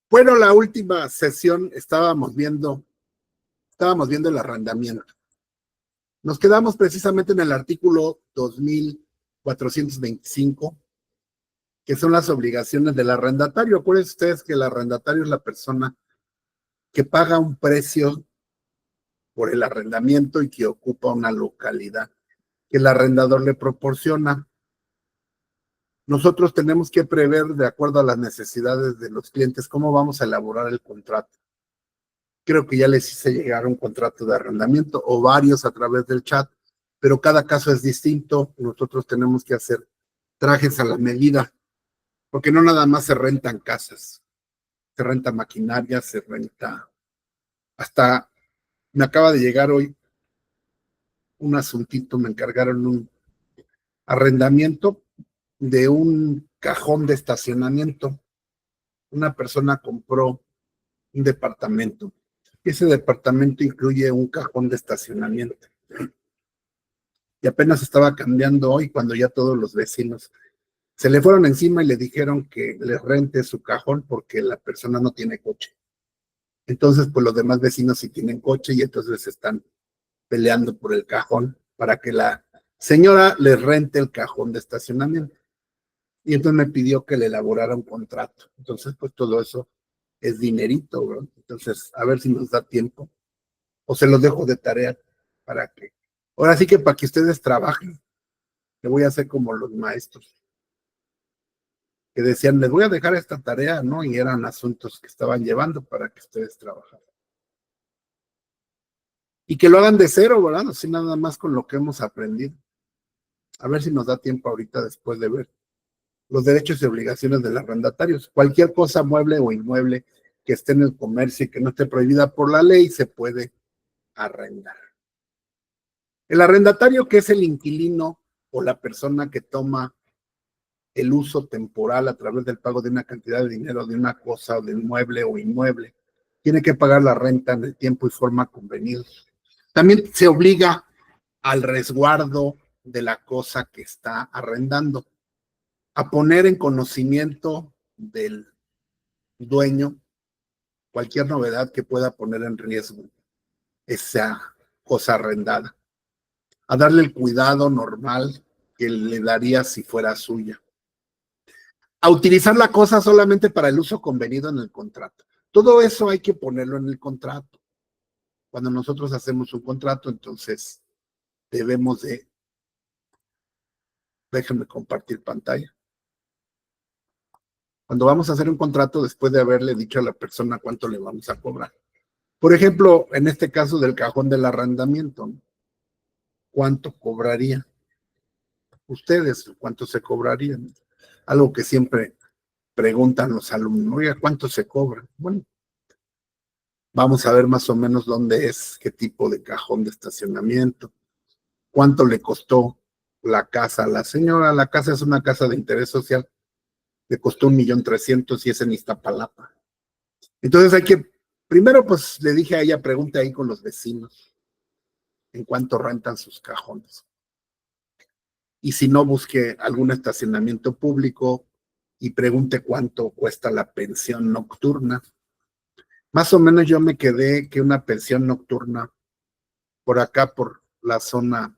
Bueno, la última sesión estábamos viendo el arrendamiento. Nos quedamos precisamente en el artículo 2425, que son las obligaciones del arrendatario. Acuérdense ustedes que el arrendatario es la persona que paga un precio por el arrendamiento y que ocupa una localidad que el arrendador le proporciona. Nosotros tenemos que prever, de acuerdo a las necesidades de los clientes, cómo vamos a elaborar el contrato. Creo que ya les hice llegar un contrato de arrendamiento o varios a través del chat, pero cada caso es distinto. Nosotros tenemos que hacer trajes a la medida, porque no nada más se rentan casas, se renta maquinaria, se renta hasta, me acaba de llegar hoy un asuntito, me encargaron un arrendamiento de un cajón de estacionamiento. Una persona compró un departamento. Ese departamento incluye un cajón de estacionamiento. Y apenas estaba cambiando hoy cuando ya todos los vecinos se le fueron encima y le dijeron que le rente su cajón porque la persona no tiene coche. Entonces, pues los demás vecinos sí tienen coche y entonces están peleando por el cajón para que la señora le rente el cajón de estacionamiento. Y entonces me pidió que le elaborara un contrato. Entonces, pues todo eso es dinerito, ¿no? Entonces, a ver si nos da tiempo o se los dejo de tarea para que, ahora sí que para que ustedes trabajen. Le voy a hacer como los maestros que decían, les voy a dejar esta tarea, ¿no? Y eran asuntos que estaban llevando para que ustedes trabajaran. Y que lo hagan de cero, ¿verdad? Así nada más con lo que hemos aprendido. A ver si nos da tiempo ahorita después de ver los derechos y obligaciones de los arrendatarios. Cualquier cosa mueble o inmueble que esté en el comercio y que no esté prohibida por la ley se puede arrendar. El arrendatario, que es el inquilino o la persona que toma el uso temporal a través del pago de una cantidad de dinero de una cosa o de inmueble o inmueble, tiene que pagar la renta en el tiempo y forma convenidos. También se obliga al resguardo de la cosa que está arrendando, a poner en conocimiento del dueño cualquier novedad que pueda poner en riesgo esa cosa arrendada, a darle el cuidado normal que le daría si fuera suya, a utilizar la cosa solamente para el uso convenido en el contrato. Todo eso hay que ponerlo en el contrato. Cuando nosotros hacemos un contrato, entonces debemos de, déjenme compartir pantalla. Cuando vamos a hacer un contrato, después de haberle dicho a la persona cuánto le vamos a cobrar. Por ejemplo, en este caso del cajón del arrendamiento, ¿no? ¿Cuánto cobraría? Ustedes, ¿cuánto se cobrarían? Algo que siempre preguntan los alumnos, oiga, ¿cuánto se cobra? Bueno, vamos a ver más o menos dónde es, qué tipo de cajón de estacionamiento, cuánto le costó la casa a la señora. La casa es una casa de interés social, le costó 1,300,000 y es en Iztapalapa. Entonces hay que, primero pues le dije a ella, pregunte ahí con los vecinos en cuánto rentan sus cajones. Y si no, busque algún estacionamiento público y pregunte cuánto cuesta la pensión nocturna. Más o menos yo me quedé que una pensión nocturna por acá, por la zona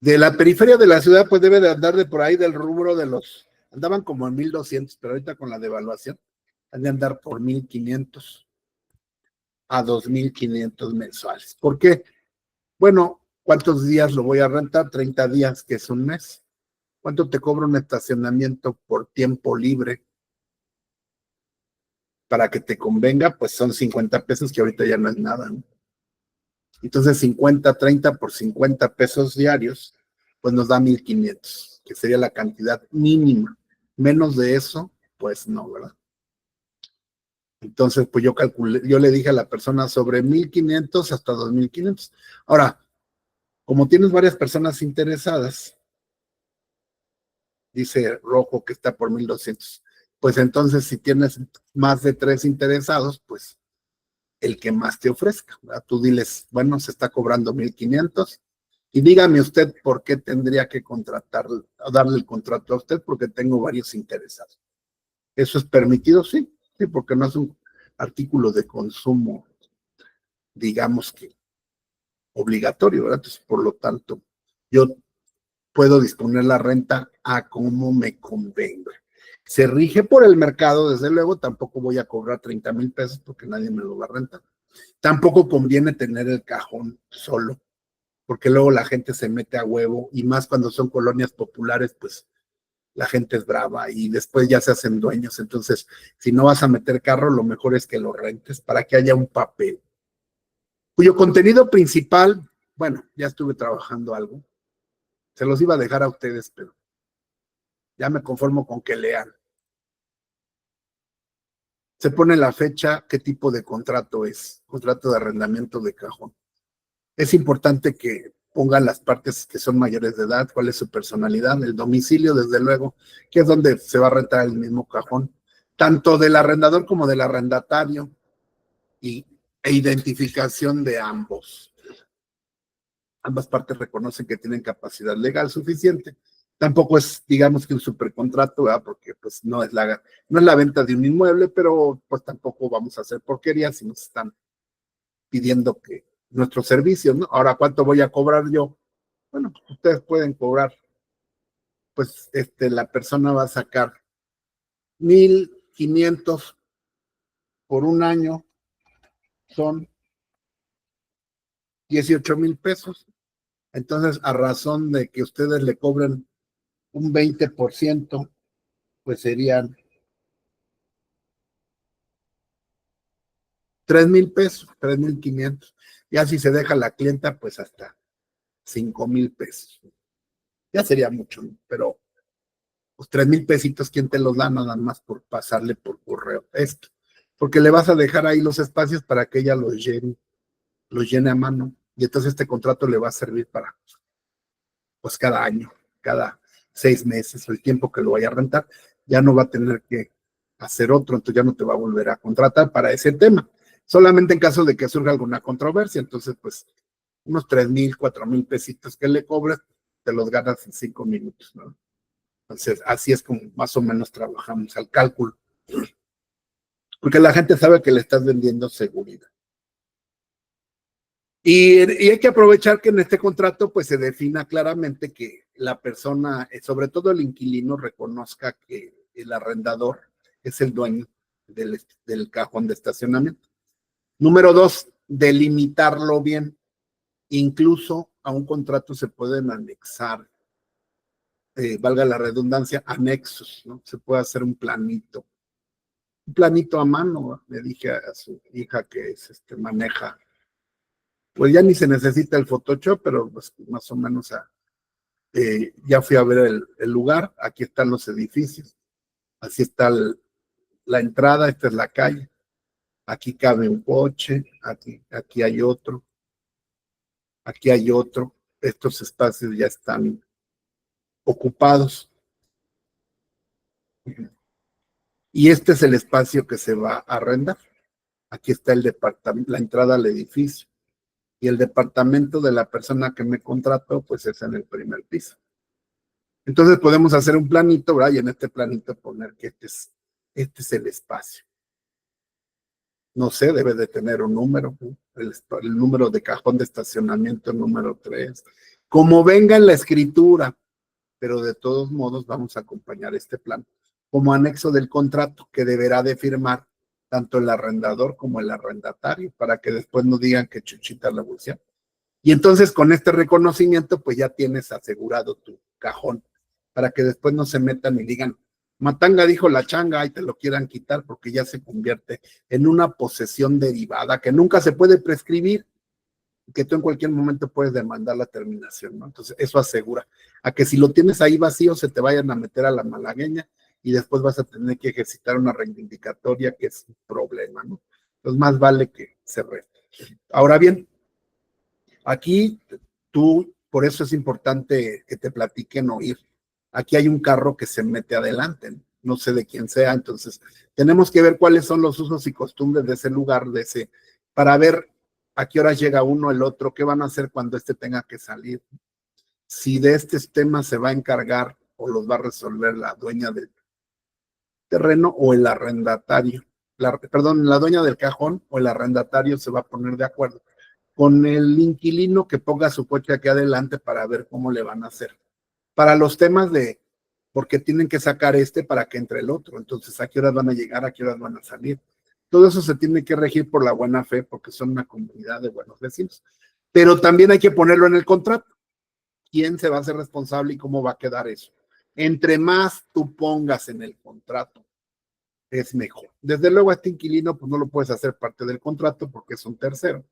de la periferia de la ciudad, pues debe de andar de por ahí del rubro de los, andaban como en 1,200, pero ahorita con la devaluación han de andar por 1,500 a 2,500 mensuales. ¿Por qué? Bueno, ¿cuántos días lo voy a rentar? 30 días, que es un mes. ¿Cuánto te cobra un estacionamiento por tiempo libre? Para que te convenga, pues son 50 pesos, que ahorita ya no es nada, ¿no? Entonces 50, 30 por 50 pesos diarios, pues nos da 1,500, que sería la cantidad mínima. Menos de eso, pues no, ¿verdad? Entonces, pues yo calculé, yo le dije a la persona sobre 1,500 hasta 2,500. Ahora, como tienes varias personas interesadas, dice Rojo que está por 1,200. Pues entonces, si tienes más de 3 interesados, pues el que más te ofrezca, ¿verdad? Tú diles, bueno, se está cobrando 1,500 y dígame usted por qué tendría que darle el contrato a usted, porque tengo varios interesados. ¿Eso es permitido? Sí. Sí, porque no es un artículo de consumo, digamos que obligatorio, ¿verdad? Entonces, por lo tanto, yo puedo disponer la renta a como me convenga. Se rige por el mercado, desde luego, tampoco voy a cobrar 30,000 pesos porque nadie me lo va a rentar. Tampoco conviene tener el cajón solo, porque luego la gente se mete a huevo y más cuando son colonias populares, pues la gente es brava y después ya se hacen dueños. Entonces, si no vas a meter carro, lo mejor es que lo rentes para que haya un papel, cuyo contenido principal, bueno, ya estuve trabajando algo, se los iba a dejar a ustedes, pero ya me conformo con que lean. Se pone la fecha, qué tipo de contrato es, contrato de arrendamiento de cajón. Es importante que pongan las partes que son mayores de edad, cuál es su personalidad, el domicilio, desde luego, que es donde se va a rentar el mismo cajón, tanto del arrendador como del arrendatario, y, e identificación de ambos. Ambas partes reconocen que tienen capacidad legal suficiente. Tampoco es, digamos que un supercontrato, ¿verdad? Porque pues no es la venta de un inmueble, pero pues tampoco vamos a hacer porquerías si nos están pidiendo que nuestros servicios, ¿no? Ahora, ¿cuánto voy a cobrar yo? Bueno, pues ustedes pueden cobrar, pues la persona va a sacar 1,500 por un año, son 18,000 pesos. Entonces, a razón de que ustedes le cobren un 20%, pues serían 3,000 pesos, 3,500. Ya si se deja la clienta, pues hasta 5,000 pesos. Ya sería mucho, ¿no? Pero pues 3,000 pesitos, ¿quién te los da nada más por pasarle por correo esto? Porque le vas a dejar ahí los espacios para que ella los llene a mano. Y entonces este contrato le va a servir para, pues cada año, cada 6 meses, el tiempo que lo vaya a rentar, ya no va a tener que hacer otro, entonces ya no te va a volver a contratar para ese tema. Solamente en caso de que surja alguna controversia, entonces pues unos 3,000, 4,000 pesitos que le cobres, te los ganas en 5 minutos, ¿no? Entonces, así es como más o menos trabajamos al cálculo, porque la gente sabe que le estás vendiendo seguridad. Y hay que aprovechar que en este contrato pues se defina claramente que la persona, sobre todo el inquilino, reconozca que el arrendador es el dueño del cajón de estacionamiento. Número dos, delimitarlo bien. Incluso a un contrato se pueden anexar, valga la redundancia, anexos, ¿no? Se puede hacer un planito a mano. Le dije a su hija que maneja, pues ya ni se necesita el Photoshop, pero pues más o menos ya fui a ver el lugar. Aquí están los edificios, así está la entrada, esta es la calle, aquí cabe un coche, aquí hay otro, aquí hay otro. Estos espacios ya están ocupados. Y este es el espacio que se va a arrendar. Aquí está el departamento, la entrada al edificio. Y el departamento de la persona que me contrató, pues es en el primer piso. Entonces podemos hacer un planito, ¿verdad? Y en este planito poner que este es el espacio. No sé, debe de tener un número, ¿no? El número de cajón de estacionamiento número 3. Como venga en la escritura, pero de todos modos vamos a acompañar este plan como anexo del contrato que deberá de firmar tanto el arrendador como el arrendatario, para que después no digan que Chuchita la bolsa. Y entonces con este reconocimiento, pues ya tienes asegurado tu cajón, para que después no se metan y digan, Matanga dijo la changa y te lo quieran quitar, porque ya se convierte en una posesión derivada que nunca se puede prescribir, que tú en cualquier momento puedes demandar la terminación, ¿no? Entonces eso asegura a que si lo tienes ahí vacío, se te vayan a meter a la malagueña y después vas a tener que ejercitar una reivindicatoria, que es un problema, ¿no? Entonces más vale que se reste. Ahora bien, aquí por eso es importante que te platiquen o ir. Aquí hay un carro que se mete adelante, no sé de quién sea, entonces tenemos que ver cuáles son los usos y costumbres de ese lugar, para ver a qué horas llega uno, el otro, qué van a hacer cuando tenga que salir. Si de estos temas se va a encargar o los va a resolver la dueña del terreno o el arrendatario. la dueña del cajón o el arrendatario se va a poner de acuerdo con el inquilino que ponga su coche aquí adelante para ver cómo le van a hacer. Para los temas de, porque tienen que sacar para que entre el otro, entonces a qué horas van a llegar, a qué horas van a salir. Todo eso se tiene que regir por la buena fe, porque son una comunidad de buenos vecinos. Pero también hay que ponerlo en el contrato. ¿Quién se va a hacer responsable y cómo va a quedar eso? Entre más tú pongas en el contrato, es mejor. Desde luego, este inquilino, pues no lo puedes hacer parte del contrato porque es un tercero,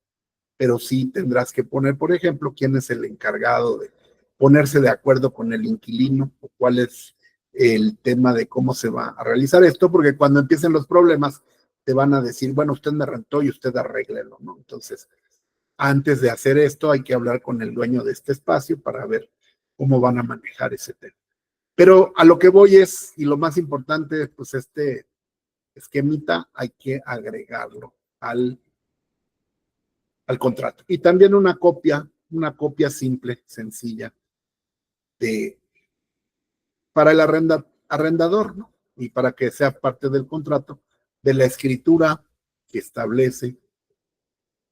pero sí tendrás que poner, por ejemplo, quién es el encargado de ponerse de acuerdo con el inquilino o cuál es el tema de cómo se va a realizar esto, porque cuando empiecen los problemas te van a decir, bueno, usted me rentó y usted arréglelo, ¿no? Entonces, antes de hacer esto hay que hablar con el dueño de este espacio para ver cómo van a manejar ese tema. Pero a lo que voy es, y lo más importante, pues este esquemita hay que agregarlo al contrato. Y también una copia simple, sencilla, de, para el arrendador, ¿no? Y para que sea parte del contrato, de la escritura que establece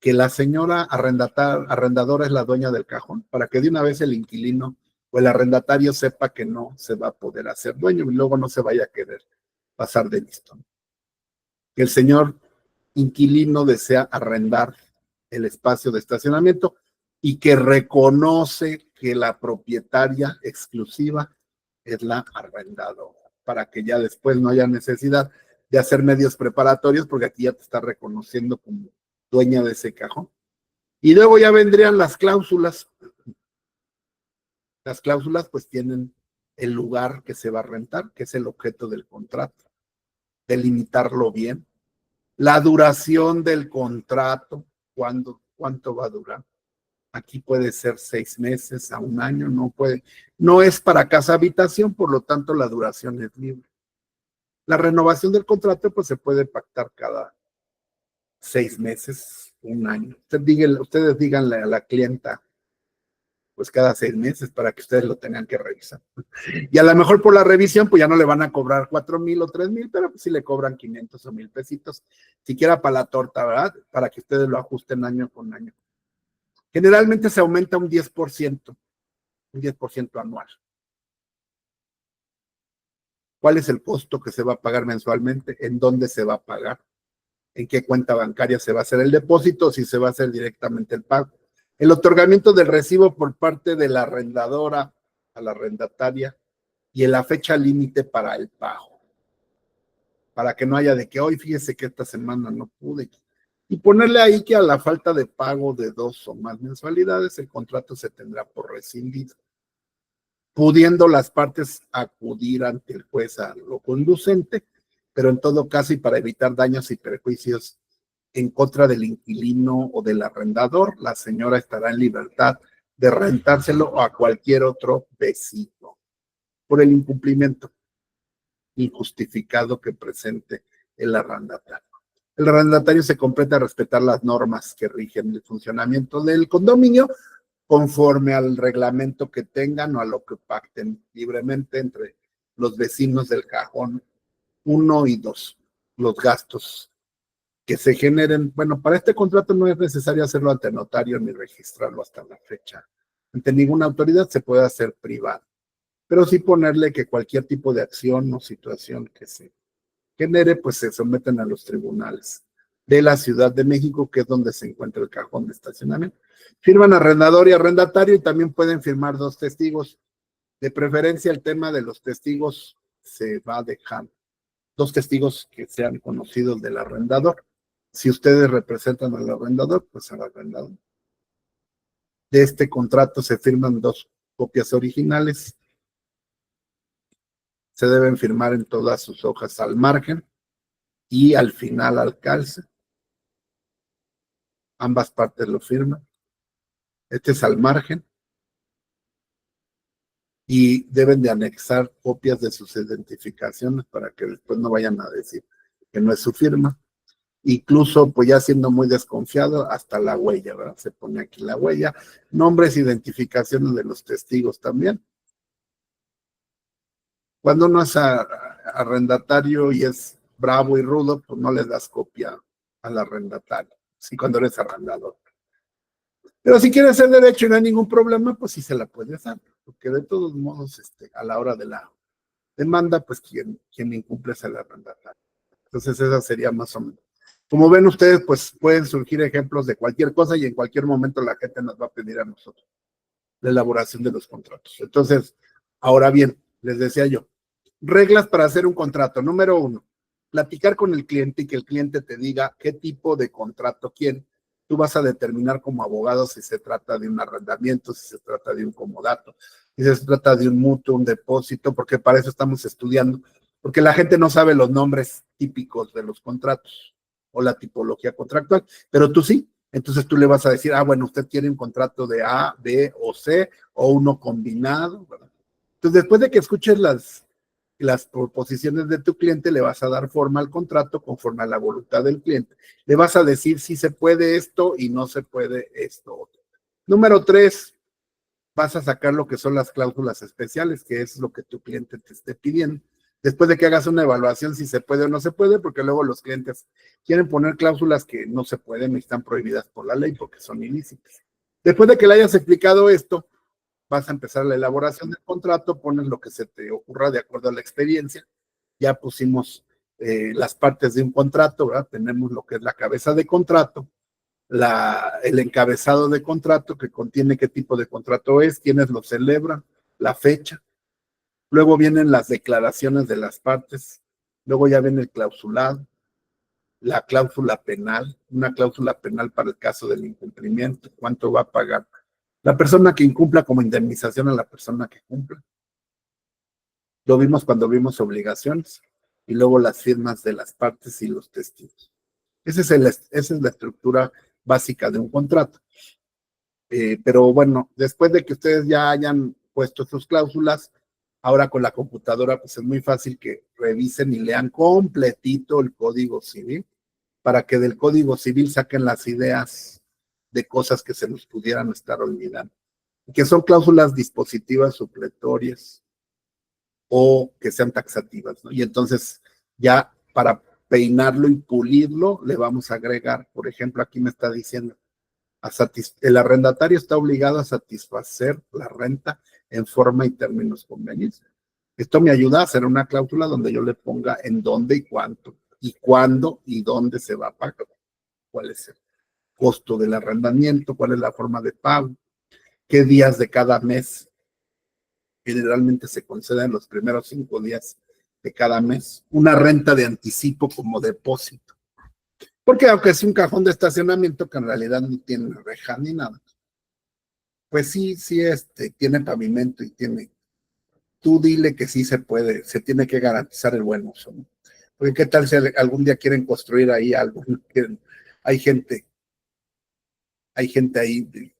que la señora arrendadora es la dueña del cajón, para que de una vez el inquilino o el arrendatario sepa que no se va a poder hacer dueño y luego no se vaya a querer pasar de listo. Que el señor inquilino desea arrendar el espacio de estacionamiento y que reconoce que la propietaria exclusiva es la arrendadora, para que ya después no haya necesidad de hacer medios preparatorios, porque aquí ya te está reconociendo como dueña de ese cajón. Y luego ya vendrían las cláusulas. Las cláusulas pues tienen el lugar que se va a rentar, que es el objeto del contrato, delimitarlo bien. La duración del contrato, cuánto va a durar. Aquí puede ser 6 meses a 1 año, no es para casa habitación, por lo tanto la duración es libre. La renovación del contrato pues se puede pactar cada 6 meses, 1 año. Ustedes díganle a la clienta, pues cada 6 meses para que ustedes lo tengan que revisar. Y a lo mejor por la revisión, pues ya no le van a cobrar 4,000 o 3,000, pero pues sí le cobran 500 o 1,000 pesitos, siquiera para la torta, ¿verdad? Para que ustedes lo ajusten año con año. Generalmente se aumenta un 10% anual. ¿Cuál es el costo que se va a pagar mensualmente? ¿En dónde se va a pagar? ¿En qué cuenta bancaria se va a hacer el depósito o si se va a hacer directamente el pago? El otorgamiento del recibo por parte de la arrendadora a la arrendataria y en la fecha límite para el pago. Para que no haya de que hoy fíjese que esta semana no pude. Y ponerle ahí que a la falta de pago de 2 o más mensualidades, el contrato se tendrá por rescindido, pudiendo las partes acudir ante el juez a lo conducente, pero en todo caso y para evitar daños y perjuicios en contra del inquilino o del arrendador, la señora estará en libertad de rentárselo a cualquier otro vecino por el incumplimiento injustificado que presente el arrendatario. El arrendatario se completa a respetar las normas que rigen el funcionamiento del condominio conforme al reglamento que tengan o a lo que pacten libremente entre los vecinos del cajón 1 y 2, los gastos que se generen. Bueno, para este contrato no es necesario hacerlo ante notario ni registrarlo hasta la fecha. Ante ninguna autoridad se puede hacer privado, pero sí ponerle que cualquier tipo de acción o situación que se genere, pues se someten a los tribunales de la Ciudad de México, que es donde se encuentra el cajón de estacionamiento. Firman arrendador y arrendatario y también pueden firmar 2 testigos. De preferencia, el tema de los testigos se va a dejar 2 testigos que sean conocidos del arrendador. Si ustedes representan al arrendador, pues al arrendador. De este contrato se firman 2 copias originales. Se deben firmar en todas sus hojas al margen y al final al calce. Ambas partes lo firman. Este es al margen. Y deben de anexar copias de sus identificaciones para que después no vayan a decir que no es su firma. Incluso, pues ya siendo muy desconfiado, hasta la huella, ¿verdad? Se pone aquí la huella, nombres, identificaciones de los testigos también. Cuando uno es arrendatario y es bravo y rudo, pues no le das copia al arrendatario, sí, cuando eres arrendador. Pero si quieres hacer derecho y no hay ningún problema, pues sí se la puedes dar, porque de todos modos, a la hora de la demanda, pues quien incumple es el arrendatario. Entonces esa sería más o menos. Como ven ustedes, pues pueden surgir ejemplos de cualquier cosa y en cualquier momento la gente nos va a pedir a nosotros la elaboración de los contratos. Entonces, ahora bien, les decía yo, reglas para hacer un contrato. Número 1, platicar con el cliente y que el cliente te diga qué tipo de contrato quiere. Tú vas a determinar como abogado si se trata de un arrendamiento, si se trata de un comodato, si se trata de un mutuo, un depósito, porque para eso estamos estudiando, porque la gente no sabe los nombres típicos de los contratos o la tipología contractual, pero tú sí. Entonces tú le vas a decir, bueno, usted quiere un contrato de A, B o C o uno combinado, ¿verdad? Entonces, después de que escuches las proposiciones de tu cliente, le vas a dar forma al contrato conforme a la voluntad del cliente. Le vas a decir si se puede esto y no se puede esto otro. Número 3, vas a sacar lo que son las cláusulas especiales, que es lo que tu cliente te esté pidiendo. Después de que hagas una evaluación si se puede o no se puede, porque luego los clientes quieren poner cláusulas que no se pueden y están prohibidas por la ley porque son ilícitas. Después de que le hayas explicado esto, vas a empezar la elaboración del contrato, pones lo que se te ocurra de acuerdo a la experiencia. Ya pusimos las partes de un contrato, ¿verdad? Tenemos lo que es la cabeza de contrato, el encabezado de contrato que contiene qué tipo de contrato es, quiénes lo celebran, la fecha. Luego vienen las declaraciones de las partes, luego ya viene el clausulado, la cláusula penal, una cláusula penal para el caso del incumplimiento, cuánto va a pagar la persona que incumpla como indemnización a la persona que cumpla. Lo vimos cuando vimos obligaciones y luego las firmas de las partes y los testigos. Esa es la estructura básica de un contrato. Pero bueno, después de que ustedes ya hayan puesto sus cláusulas, ahora con la computadora pues es muy fácil que revisen y lean completito el Código Civil para que del Código Civil saquen las ideas de cosas que se nos pudieran estar olvidando, que son cláusulas dispositivas supletorias o que sean taxativas, ¿no? Y entonces ya para peinarlo y pulirlo le vamos a agregar, por ejemplo, aquí me está diciendo, el arrendatario está obligado a satisfacer la renta en forma y términos convenientes. Esto me ayuda a hacer una cláusula donde yo le ponga en dónde y cuánto, y cuándo y dónde se va a pagar, cuál es el costo del arrendamiento, cuál es la forma de pago, qué días de cada mes generalmente se conceden los primeros 5 días de cada mes, una renta de anticipo como depósito. Porque aunque es un cajón de estacionamiento que en realidad no tiene reja ni nada, pues sí, tiene pavimento y tiene, tú dile que sí se puede, se tiene que garantizar el buen uso, ¿no? Porque qué tal si algún día quieren construir ahí algo, ¿no? hay gente ahí,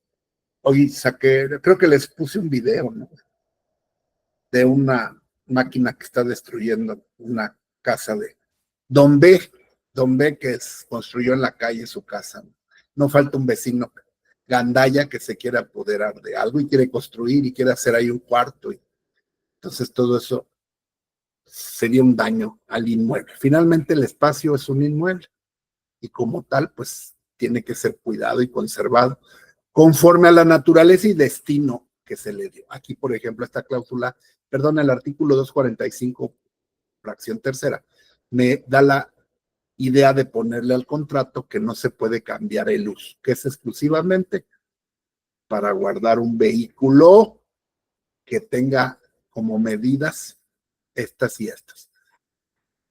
hoy creo que les puse un video, ¿no? De una máquina que está destruyendo una casa de Don B, que construyó en la calle su casa. No falta un vecino gandalla que se quiere apoderar de algo y quiere construir y quiere hacer ahí un cuarto. Entonces todo eso sería un daño al inmueble. Finalmente el espacio es un inmueble y como tal pues tiene que ser cuidado y conservado conforme a la naturaleza y destino que se le dio. Aquí, por ejemplo, esta cláusula, perdón, el artículo 245, fracción tercera, me da la idea de ponerle al contrato que no se puede cambiar el uso, que es exclusivamente para guardar un vehículo que tenga como medidas estas y estas.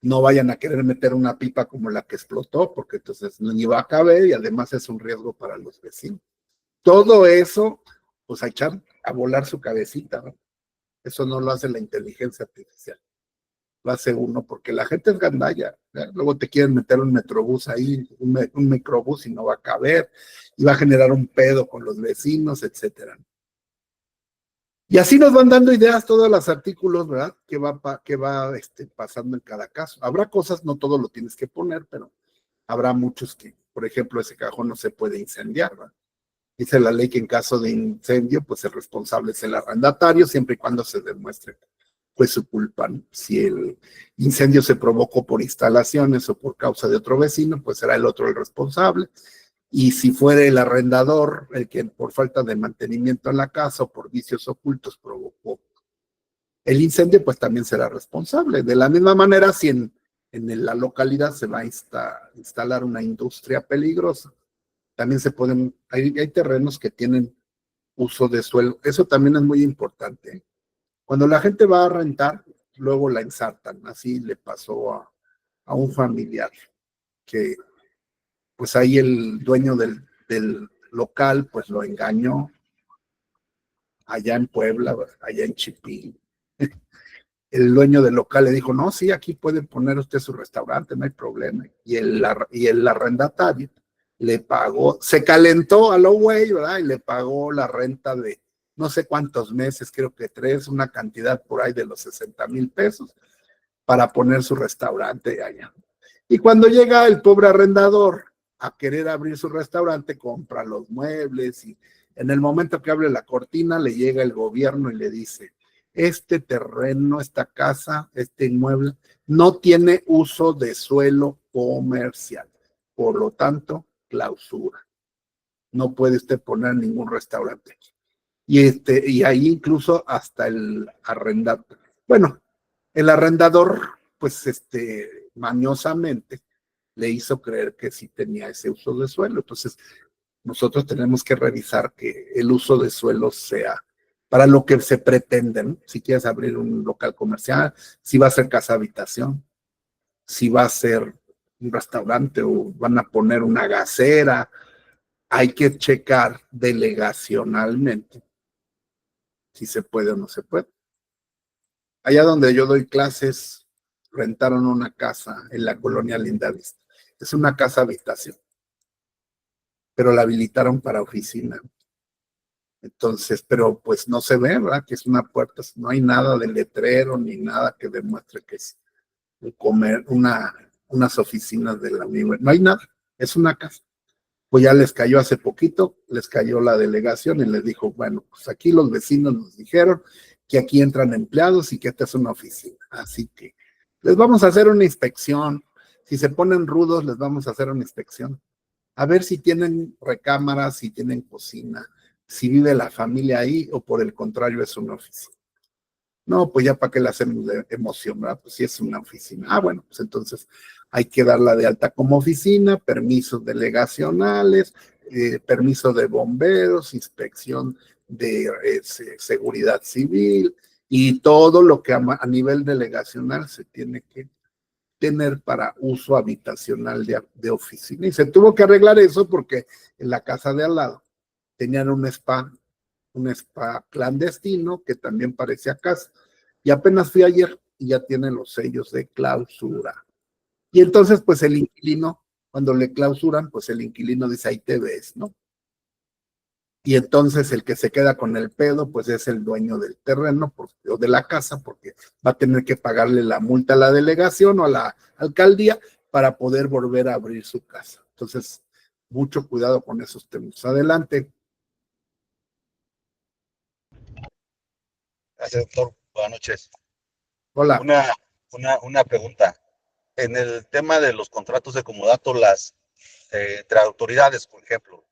No vayan a querer meter una pipa como la que explotó, porque entonces ni va a caber y además es un riesgo para los vecinos. Todo eso, pues a echar a volar su cabecita, ¿no? Eso no lo hace la inteligencia artificial, lo hace uno, porque la gente es gandalla, ¿eh? Luego te quieren meter un metrobús ahí, un microbús y no va a caber, y va a generar un pedo con los vecinos, etcétera. Y así nos van dando ideas todos los artículos, ¿verdad? Que va pasando en cada caso. Habrá cosas, no todo lo tienes que poner, pero habrá muchos que, por ejemplo, ese cajón no se puede incendiar, ¿verdad? Dice la ley que en caso de incendio, pues el responsable es el arrendatario, siempre y cuando se demuestre fue su culpa, ¿no? Si el incendio se provocó por instalaciones o por causa de otro vecino, pues será el otro el responsable. Y si fuera el arrendador el que por falta de mantenimiento en la casa o por vicios ocultos provocó el incendio, pues también será responsable. De la misma manera, si en la localidad se va a instalar una industria peligrosa, también hay terrenos que tienen uso de suelo. Eso también es muy importante. Cuando la gente va a rentar, luego la ensartan. Así le pasó a un familiar que pues ahí el dueño del local pues lo engañó allá en Puebla, allá en Chipín. El dueño del local le dijo, no, sí, aquí puede poner usted su restaurante, no hay problema. Y el arrendatario le pagó, se calentó a lo güey, ¿verdad? Y le pagó la renta de no sé cuántos meses, creo que 3, una cantidad por ahí de los 60,000 pesos para poner su restaurante allá. Y cuando llega el pobre arrendador a querer abrir su restaurante, compra los muebles y en el momento que abre la cortina le llega el gobierno y le dice, este terreno, esta casa, este inmueble no tiene uso de suelo comercial, por lo tanto, clausura. No puede usted poner ningún restaurante. Y ahí incluso hasta el arrendador. Bueno, el arrendador, pues mañosamente le hizo creer que sí tenía ese uso de suelo. Entonces, nosotros tenemos que revisar que el uso de suelo sea para lo que se pretende, ¿no? Si quieres abrir un local comercial, si va a ser casa habitación, si va a ser un restaurante o van a poner una gasera, hay que checar delegacionalmente si se puede o no se puede. Allá donde yo doy clases, rentaron una casa en la colonia Lindavista. Es una casa habitación, pero la habilitaron para oficina. Entonces, pero pues no se ve, ¿verdad? Que es una puerta, no hay nada de letrero ni nada que demuestre que es unas oficinas de la universidad. No hay nada, es una casa. Pues ya les cayó hace poquito, les cayó la delegación y les dijo, bueno, pues aquí los vecinos nos dijeron que aquí entran empleados y que esta es una oficina. Así que les vamos a hacer una inspección. Si se ponen rudos, les vamos a hacer una inspección. A ver si tienen recámaras, si tienen cocina, si vive la familia ahí o por el contrario es una oficina. No, pues ya para qué le hacemos de emoción, ¿verdad? Pues sí es una oficina. Ah, bueno, pues entonces hay que darla de alta como oficina, permisos delegacionales, permiso de bomberos, inspección de seguridad civil y todo lo que a nivel delegacional se tiene que tener para uso habitacional de oficina. Y se tuvo que arreglar eso porque en la casa de al lado tenían un spa clandestino que también parecía casa. Y apenas fui ayer y ya tiene los sellos de clausura. Y entonces, pues el inquilino, cuando le clausuran, pues el inquilino dice, ahí te ves, ¿no? Y entonces el que se queda con el pedo, pues es el dueño del terreno o de la casa, porque va a tener que pagarle la multa a la delegación o a la alcaldía para poder volver a abrir su casa. Entonces, mucho cuidado con esos temas. Adelante. Gracias, doctor. Buenas noches. Hola. Una pregunta. En el tema de los contratos de comodato, entre autoridades, por ejemplo,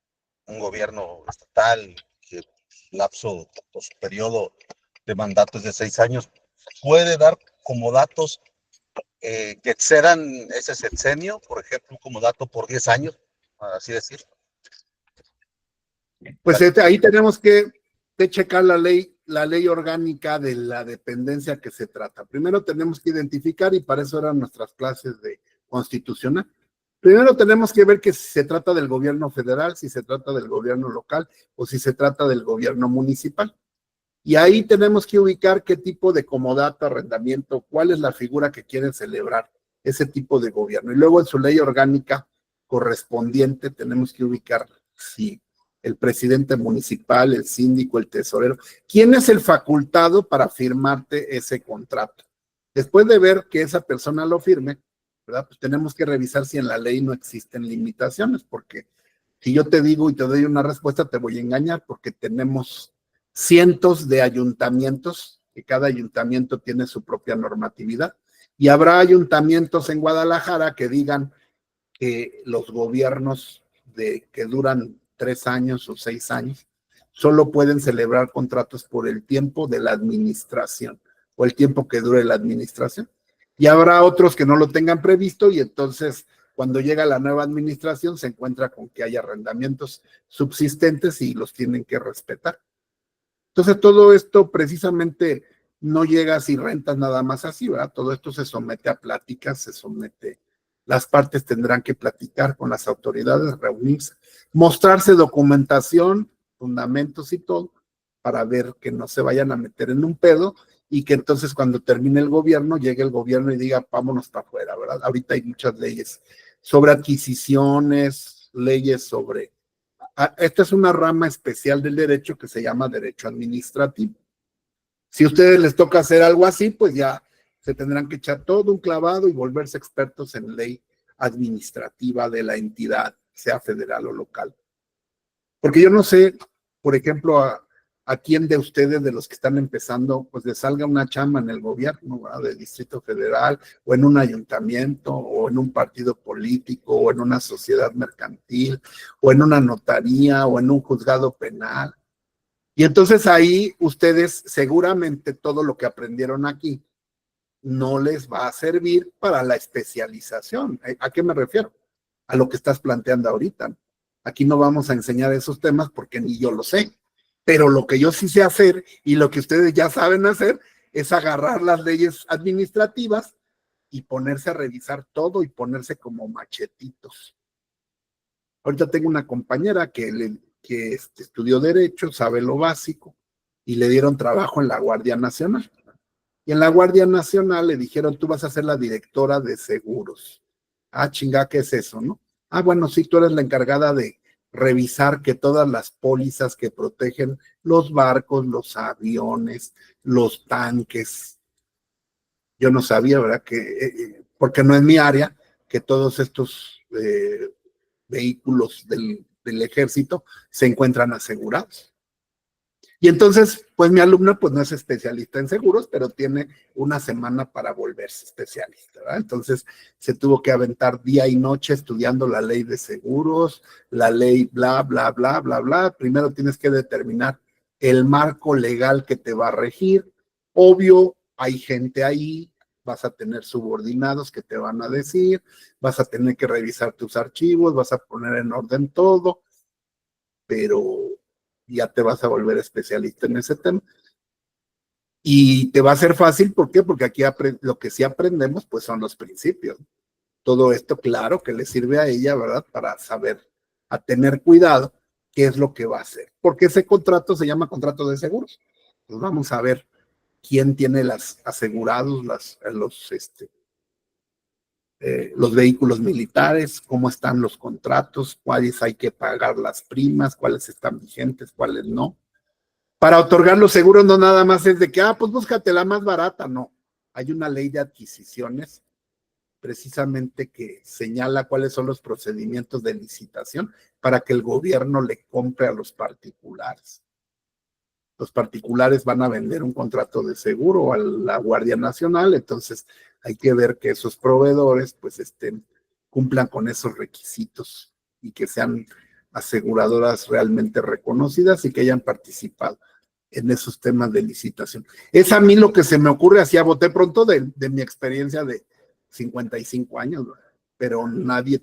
un gobierno estatal, que lapso o su periodo de mandato es de 6 años, ¿puede dar comodatos que excedan ese sexenio? Por ejemplo, un comodato por 10 años, así decir. Pues ahí tenemos que checar la ley orgánica de la dependencia que se trata. Primero tenemos que identificar, y para eso eran nuestras clases de constitucional. Primero tenemos que ver que si se trata del gobierno federal, si se trata del gobierno local o si se trata del gobierno municipal. Y ahí tenemos que ubicar qué tipo de comodato, arrendamiento, cuál es la figura que quieren celebrar ese tipo de gobierno. Y luego en su ley orgánica correspondiente tenemos que ubicar si el presidente municipal, el síndico, el tesorero, quién es el facultado para firmarte ese contrato. Después de ver que esa persona lo firme, ¿verdad? Pues tenemos que revisar si en la ley no existen limitaciones, porque si yo te digo y te doy una respuesta, te voy a engañar, porque tenemos cientos de ayuntamientos que cada ayuntamiento tiene su propia normatividad. Y habrá ayuntamientos en Guadalajara que digan que los gobiernos que duran 3 años o 6 años solo pueden celebrar contratos por el tiempo de la administración o el tiempo que dure la administración. Y habrá otros que no lo tengan previsto y entonces cuando llega la nueva administración se encuentra con que hay arrendamientos subsistentes y los tienen que respetar. Entonces todo esto precisamente no llega si rentas nada más así, ¿verdad? Todo esto se somete a pláticas, las partes tendrán que platicar con las autoridades, reunirse, mostrarse documentación, fundamentos y todo, para ver que no se vayan a meter en un pedo y que entonces cuando termine el gobierno, llegue el gobierno y diga, vámonos para afuera, ¿verdad? Ahorita hay muchas leyes sobre adquisiciones, leyes sobre... Esta es una rama especial del derecho que se llama derecho administrativo. Si a ustedes les toca hacer algo así, pues ya se tendrán que echar todo un clavado y volverse expertos en ley administrativa de la entidad, sea federal o local. Porque yo no sé, por ejemplo, a quién de ustedes, de los que están empezando, pues les salga una chamba en el gobierno, ¿verdad? Del Distrito Federal, o en un ayuntamiento, o en un partido político, o en una sociedad mercantil, o en una notaría, o en un juzgado penal. Y entonces ahí ustedes seguramente todo lo que aprendieron aquí no les va a servir para la especialización. ¿A qué me refiero? A lo que estás planteando ahorita. Aquí no vamos a enseñar esos temas porque ni yo lo sé. Pero lo que yo sí sé hacer y lo que ustedes ya saben hacer es agarrar las leyes administrativas y ponerse a revisar todo y ponerse como machetitos. Ahorita tengo una compañera que estudió Derecho, sabe lo básico, y le dieron trabajo en la Guardia Nacional. Y en la Guardia Nacional le dijeron, tú vas a ser la directora de seguros. Ah, chinga, ¿qué es eso, no? Ah, bueno, sí, tú eres la encargada de revisar que todas las pólizas que protegen los barcos, los aviones, los tanques. Yo no sabía, ¿verdad? Porque no es mi área, que todos estos vehículos del ejército se encuentran asegurados. Y entonces, pues mi alumna pues no es especialista en seguros, pero tiene una semana para volverse especialista, ¿verdad? Entonces se tuvo que aventar día y noche estudiando la ley de seguros, la ley bla, bla, bla, bla, bla. Primero tienes que determinar el marco legal que te va a regir. Obvio, hay gente ahí, vas a tener subordinados que te van a decir, vas a tener que revisar tus archivos, vas a poner en orden todo, pero ya te vas a volver especialista en ese tema. Y te va a ser fácil, ¿por qué? Porque aquí lo que sí aprendemos, pues son los principios. Todo esto, claro, que le sirve a ella, ¿verdad? Para saber, a tener cuidado, qué es lo que va a hacer. Porque ese contrato se llama contrato de seguros. Pues vamos a ver quién tiene las asegurados, los vehículos militares, cómo están los contratos, cuáles hay que pagar las primas, cuáles están vigentes, cuáles no. Para otorgar los seguros no nada más es de que, pues búscate la más barata, no. Hay una ley de adquisiciones precisamente que señala cuáles son los procedimientos de licitación para que el gobierno le compre a los particulares. Los particulares van a vender un contrato de seguro a la Guardia Nacional, entonces hay que ver que esos proveedores pues cumplan con esos requisitos y que sean aseguradoras realmente reconocidas y que hayan participado en esos temas de licitación. Es a mí lo que se me ocurre, así a bote pronto de mi experiencia de 55 años, ¿no? Pero nadie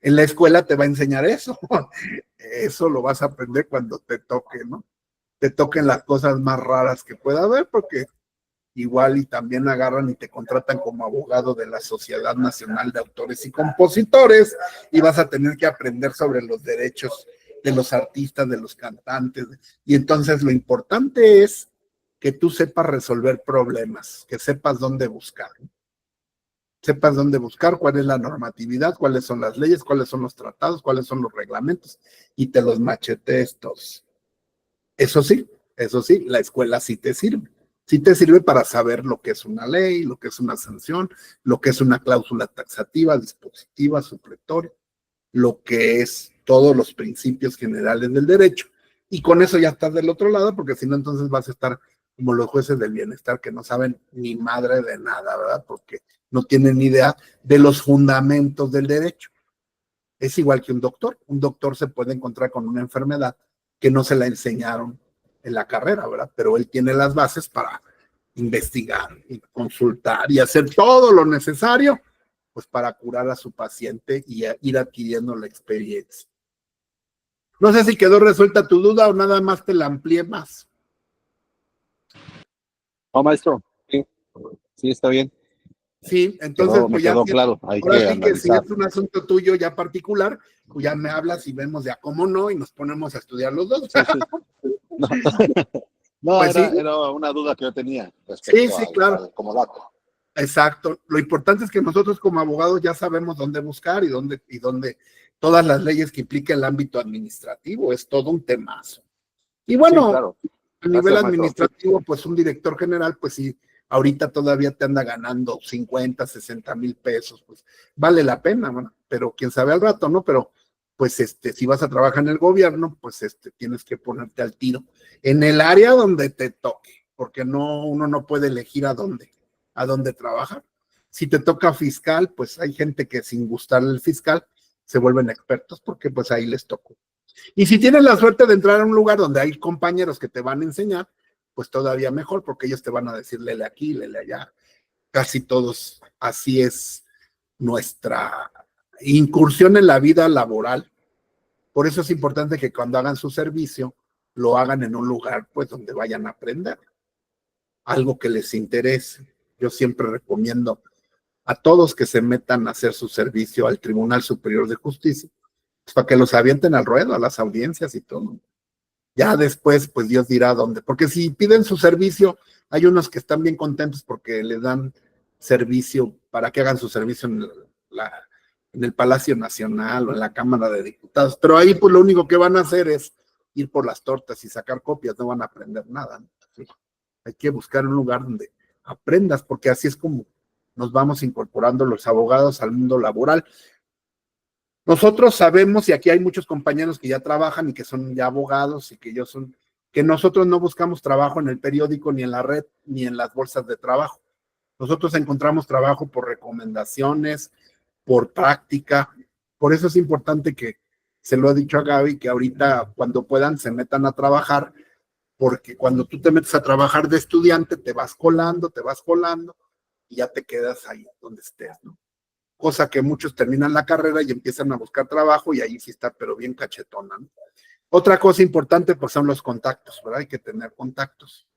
en la escuela te va a enseñar eso. Eso lo vas a aprender cuando te toque, ¿no? Te toquen las cosas más raras que pueda haber, porque igual y también agarran y te contratan como abogado de la Sociedad Nacional de Autores y Compositores y vas a tener que aprender sobre los derechos de los artistas, de los cantantes. Y entonces lo importante es que tú sepas resolver problemas, que sepas dónde buscar, ¿no? Sepas dónde buscar, cuál es la normatividad, cuáles son las leyes, cuáles son los tratados, cuáles son los reglamentos y te los machetees todos. Eso sí, la escuela sí te sirve. Sí te sirve para saber lo que es una ley, lo que es una sanción, lo que es una cláusula taxativa, dispositiva, supletoria, lo que es todos los principios generales del derecho. Y con eso ya estás del otro lado, porque si no, entonces vas a estar como los jueces del bienestar que no saben ni madre de nada, ¿verdad? Porque no tienen ni idea de los fundamentos del derecho. Es igual que un doctor. Un doctor se puede encontrar con una enfermedad que no se la enseñaron en la carrera, ¿verdad? Pero él tiene las bases para investigar y consultar y hacer todo lo necesario, pues para curar a su paciente y ir adquiriendo la experiencia. No sé si quedó resuelta tu duda o nada más te la amplié más. No, maestro, sí, sí está bien. Sí, entonces, Me pues ya, quedó claro, hay ahora que sí que si analizar. es un asunto tuyo ya particular, pues ya me hablas y vemos ya cómo no y nos ponemos a estudiar los dos. Sí, sí. No, no, Pues sí, era una duda que yo tenía sí, respecto sí, claro. al comodato. Exacto. Lo importante es que nosotros como abogados ya sabemos dónde buscar y dónde todas las leyes que implica el ámbito administrativo, es todo un temazo. Y Sí, bueno, claro. a nivel Gracias, maestro. administrativo, pues un director general, pues sí, ahorita todavía te anda ganando 50, 60,000 pesos, pues vale la pena, ¿no? Pero quién sabe al rato, ¿no? Pero pues si vas a trabajar en el gobierno, pues tienes que ponerte al tiro en el área donde te toque, porque uno no puede elegir a dónde trabajar. Si te toca fiscal, pues hay gente que sin gustarle el fiscal se vuelven expertos porque pues ahí les tocó. Y si tienes la suerte de entrar a un lugar donde hay compañeros que te van a enseñar, pues todavía mejor, porque ellos te van a decir, lele aquí, lele allá. Casi todos, así es nuestra incursión en la vida laboral. Por eso es importante que cuando hagan su servicio, lo hagan en un lugar, pues, donde vayan a aprender algo que les interese. Yo siempre recomiendo a todos que se metan a hacer su servicio al Tribunal Superior de Justicia, pues, para que los avienten al ruedo, a las audiencias y todo. Ya después, pues Dios dirá dónde. Porque si piden su servicio, hay unos que están bien contentos porque le dan servicio para que hagan su servicio en el Palacio Nacional o en la Cámara de Diputados. Pero ahí, pues lo único que van a hacer es ir por las tortas y sacar copias, no van a aprender nada, ¿no? Sí. Hay que buscar un lugar donde aprendas, porque así es como nos vamos incorporando los abogados al mundo laboral. Nosotros sabemos, y aquí hay muchos compañeros que ya trabajan y que son ya abogados y que nosotros no buscamos trabajo en el periódico, ni en la red, ni en las bolsas de trabajo. Nosotros encontramos trabajo por recomendaciones, por práctica. Por eso es importante que, se lo he dicho a Gaby, que ahorita cuando puedan se metan a trabajar, porque cuando tú te metes a trabajar de estudiante, te vas colando y ya te quedas ahí donde estés, ¿no? Cosa que muchos terminan la carrera y empiezan a buscar trabajo y ahí sí está, pero bien cachetona, ¿no? Otra cosa importante, pues son los contactos, ¿verdad? Hay que tener contactos,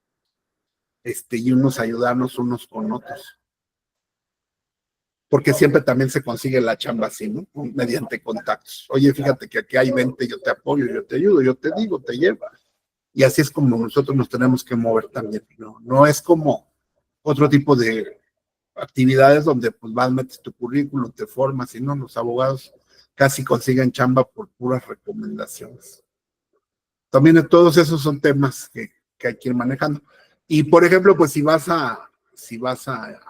y unos ayudarnos unos con otros, porque siempre también se consigue la chamba así, ¿no? Mediante contactos. Oye, fíjate que aquí hay 20, yo te apoyo, yo te ayudo, yo te digo, te llevo. Y así es como nosotros nos tenemos que mover también, ¿no? No es como otro tipo de actividades donde pues vas, metes tu currículum, te formas, y no, los abogados casi consiguen chamba por puras recomendaciones. También todos esos son temas que hay que ir manejando. Y por ejemplo, pues si vas a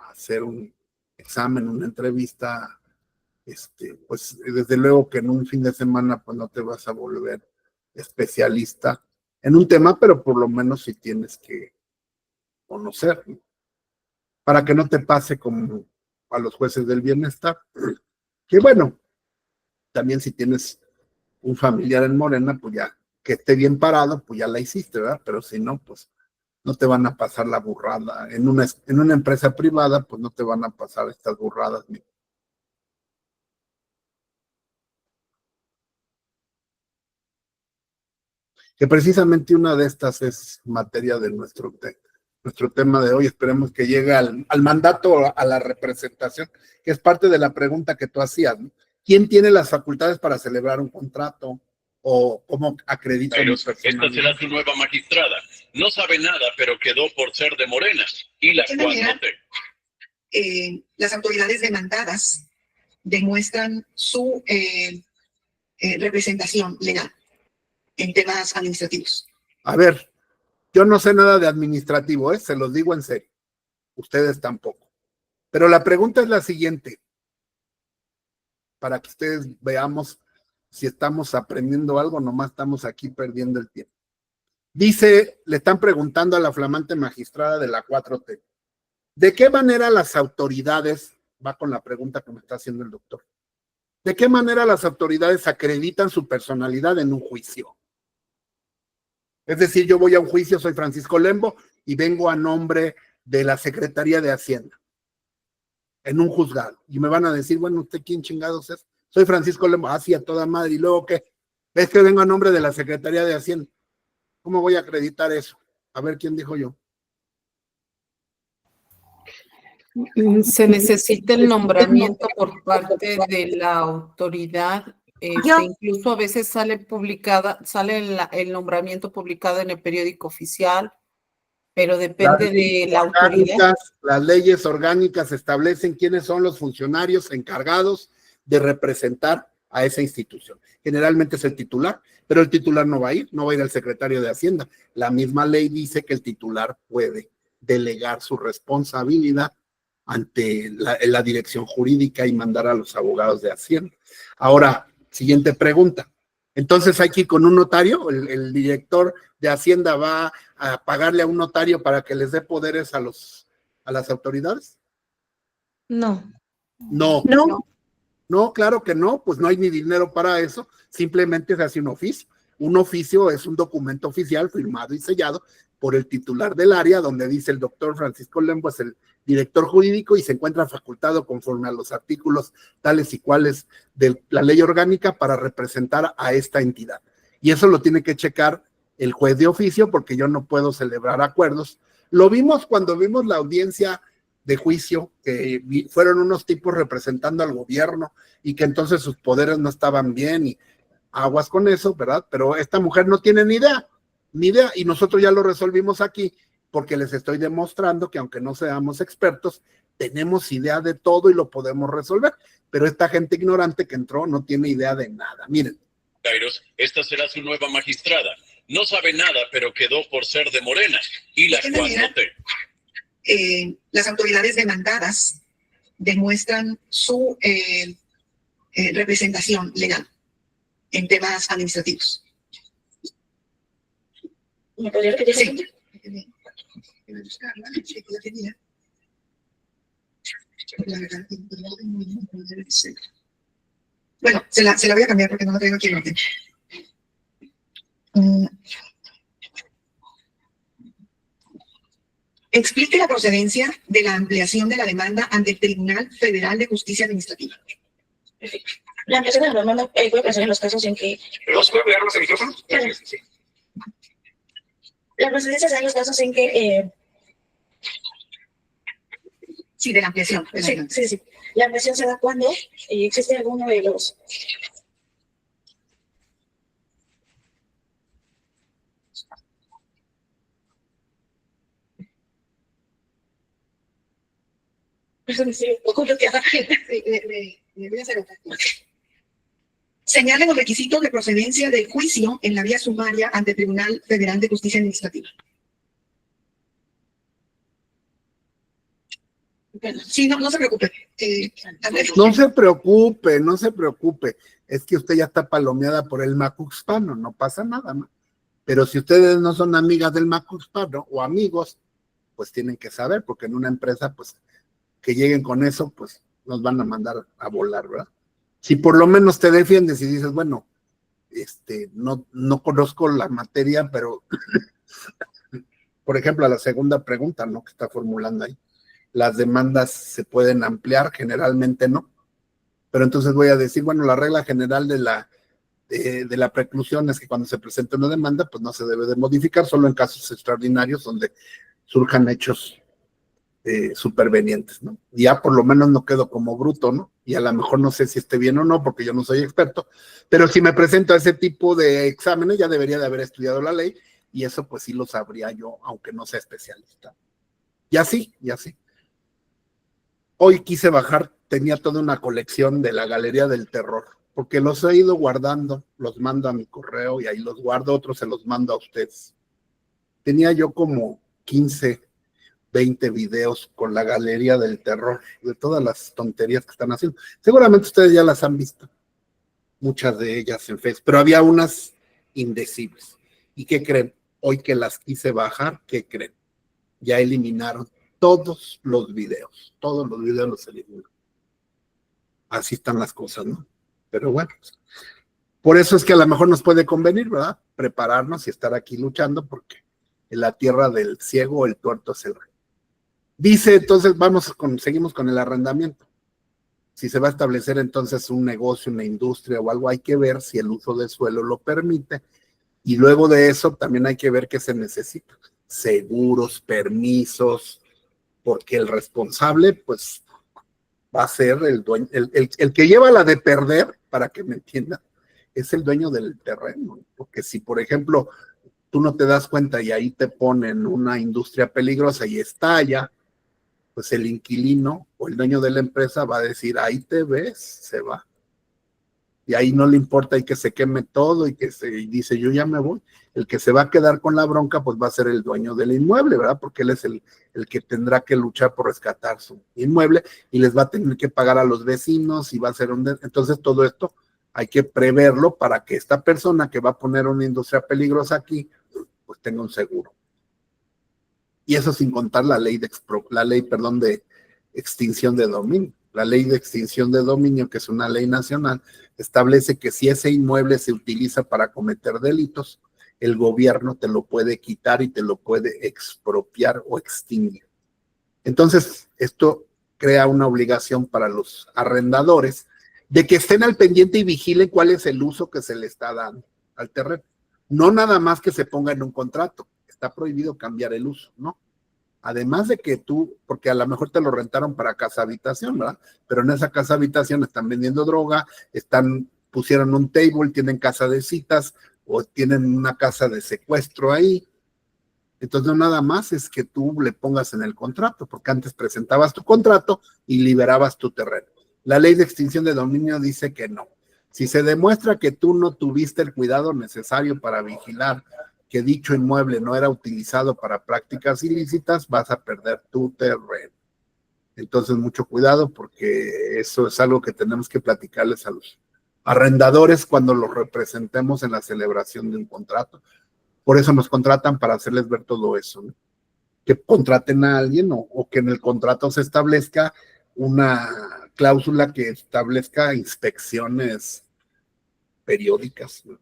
hacer un examen, una entrevista, pues desde luego que en un fin de semana pues no te vas a volver especialista en un tema, pero por lo menos sí tienes que conocer, ¿no? Para que no te pase como a los jueces del bienestar, que bueno, también si tienes un familiar en Morena, pues ya, que esté bien parado, pues ya la hiciste, ¿verdad? Pero si no, pues no te van a pasar la burrada. En una empresa privada, pues no te van a pasar estas burradas. Que precisamente una de estas es materia de nuestro tema de hoy. Esperemos que llegue al mandato, a la representación, que es parte de la pregunta que tú hacías, ¿no? ¿Quién tiene las facultades para celebrar un contrato? ¿O cómo acredita mi Esta será su nueva magistrada. No sabe nada, pero quedó por ser de Morena. Y la 4T. Las autoridades demandadas demuestran su representación legal en temas administrativos? A ver, yo no sé nada de administrativo, ¿eh? Se los digo en serio. Ustedes tampoco. Pero la pregunta es la siguiente, para que ustedes veamos si estamos aprendiendo algo, nomás estamos aquí perdiendo el tiempo. Dice, le están preguntando a la flamante magistrada de la 4T, ¿de qué manera las autoridades, va con la pregunta que me está haciendo el doctor, ¿de qué manera las autoridades acreditan su personalidad en un juicio? Es decir, yo voy a un juicio, soy Francisco Lembo y vengo a nombre de la Secretaría de Hacienda en un juzgado y me van a decir, bueno, ¿usted quién chingados es? Soy Francisco Lembo, así a toda madre, y luego ¿qué? Es que vengo a nombre de la Secretaría de Hacienda. ¿Cómo voy a acreditar eso? A ver, ¿quién dijo yo? Se necesita el nombramiento por parte de la autoridad. Incluso a veces sale el nombramiento publicado en el periódico oficial, pero depende de la autoridad. Las leyes orgánicas establecen quiénes son los funcionarios encargados de representar a esa institución. Generalmente es el titular, pero el titular no va a ir al secretario de Hacienda. La misma ley dice que el titular puede delegar su responsabilidad ante la dirección jurídica y mandar a los abogados de Hacienda. Ahora, siguiente pregunta. Entonces hay que ir con un notario, el director de Hacienda va a pagarle a un notario para que les dé poderes a las autoridades. No. No, claro que no, pues no hay ni dinero para eso, simplemente se hace un oficio. Un oficio es un documento oficial firmado y sellado por el titular del área, donde dice el doctor Francisco Lembo es el director jurídico y se encuentra facultado conforme a los artículos tales y cuales de la ley orgánica para representar a esta entidad. Y eso lo tiene que checar el juez de oficio porque yo no puedo celebrar acuerdos. Lo vimos cuando vimos la audiencia de juicio, que fueron unos tipos representando al gobierno y que entonces sus poderes no estaban bien y aguas con eso, ¿verdad? Pero esta mujer no tiene ni idea, y nosotros ya lo resolvimos aquí porque les estoy demostrando que aunque no seamos expertos, tenemos idea de todo y lo podemos resolver, pero esta gente ignorante que entró no tiene idea de nada. Miren. Kairos, esta será su nueva magistrada. No sabe nada, pero quedó por ser de Morena. Y la 4T. Las autoridades demandadas demuestran su representación legal en temas administrativos. ¿Me podría repetir? Sí. Bueno, se la voy a cambiar porque no la tengo aquí en orden. Explique la procedencia de la ampliación de la demanda ante el Tribunal Federal de Justicia Administrativa. Perfecto. La ampliación de la demanda puede pasar en los casos en que... ¿Los puede pegar los micrófonos? Sí. La procedencia se da en los casos en que... Sí, de la ampliación. Sí. La ampliación se da cuando existe alguno de los... Señalen los requisitos de procedencia del juicio en la vía sumaria ante el Tribunal Federal de Justicia Administrativa. Sí, no se preocupe. No se preocupe. Es que usted ya está palomeada por el macuxpano, no pasa nada, ¿no? Pero si ustedes no son amigas del macuxpano o amigos, pues tienen que saber, porque en una empresa, pues, que lleguen con eso, pues, nos van a mandar a volar, ¿verdad? Si por lo menos te defiendes y dices, bueno, no conozco la materia, pero, por ejemplo, a la segunda pregunta, ¿no? Que está formulando ahí. Las demandas se pueden ampliar, generalmente no. Pero entonces voy a decir, bueno, la regla general de la preclusión es que cuando se presenta una demanda, pues no se debe de modificar, solo en casos extraordinarios donde surjan hechos supervenientes, ¿no? Y ya por lo menos no quedo como bruto, ¿no? Y a lo mejor no sé si esté bien o no, porque yo no soy experto, pero si me presento a ese tipo de exámenes, ya debería de haber estudiado la ley, y eso pues sí lo sabría yo, aunque no sea especialista. Y así. Hoy quise bajar, tenía toda una colección de la Galería del Terror, porque los he ido guardando, los mando a mi correo y ahí los guardo, otros se los mando a ustedes. Tenía yo como 15, 20 videos con la Galería del Terror, de todas las tonterías que están haciendo. Seguramente ustedes ya las han visto, muchas de ellas en Facebook, pero había unas indecibles. ¿Y qué creen? Hoy que las quise bajar, ¿qué creen? Ya eliminaron todos los videos los eliminaron. Así están las cosas, ¿no? Pero bueno, por eso es que a lo mejor nos puede convenir, ¿verdad? Prepararnos y estar aquí luchando, porque en la tierra del ciego el tuerto es el rey. Dice, entonces seguimos con el arrendamiento. Si se va a establecer entonces un negocio, una industria o algo, hay que ver si el uso del suelo lo permite. Y luego de eso también hay que ver qué se necesita. Seguros, permisos, porque el responsable, pues, va a ser el dueño, el que lleva la de perder, para que me entiendan, es el dueño del terreno. Porque si, por ejemplo, tú no te das cuenta y ahí te ponen una industria peligrosa y estalla, pues el inquilino o el dueño de la empresa va a decir, ahí te ves, se va. Y ahí no le importa y que se queme todo y y dice, yo ya me voy. El que se va a quedar con la bronca, pues va a ser el dueño del inmueble, ¿verdad? Porque él es el que tendrá que luchar por rescatar su inmueble y les va a tener que pagar a los vecinos y va a ser Entonces todo esto hay que preverlo para que esta persona que va a poner una industria peligrosa aquí, pues tenga un seguro. Y eso sin contar la ley de extinción de dominio. La ley de extinción de dominio, que es una ley nacional, establece que si ese inmueble se utiliza para cometer delitos, el gobierno te lo puede quitar y te lo puede expropiar o extinguir. Entonces, esto crea una obligación para los arrendadores de que estén al pendiente y vigilen cuál es el uso que se le está dando al terreno. No nada más que se ponga en un contrato, está prohibido cambiar el uso, ¿no? Además de que tú, porque a lo mejor te lo rentaron para casa habitación, ¿verdad? Pero en esa casa habitación están vendiendo droga, pusieron un table, tienen casa de citas o tienen una casa de secuestro ahí. Entonces no nada más es que tú le pongas en el contrato, porque antes presentabas tu contrato y liberabas tu terreno. La ley de extinción de dominio dice que no. Si se demuestra que tú no tuviste el cuidado necesario para vigilar que dicho inmueble no era utilizado para prácticas ilícitas, vas a perder tu terreno. Entonces, mucho cuidado, porque eso es algo que tenemos que platicarles a los arrendadores cuando los representemos en la celebración de un contrato. Por eso nos contratan, para hacerles ver todo eso, ¿no? Que contraten a alguien o que en el contrato se establezca una cláusula que establezca inspecciones periódicas, ¿no?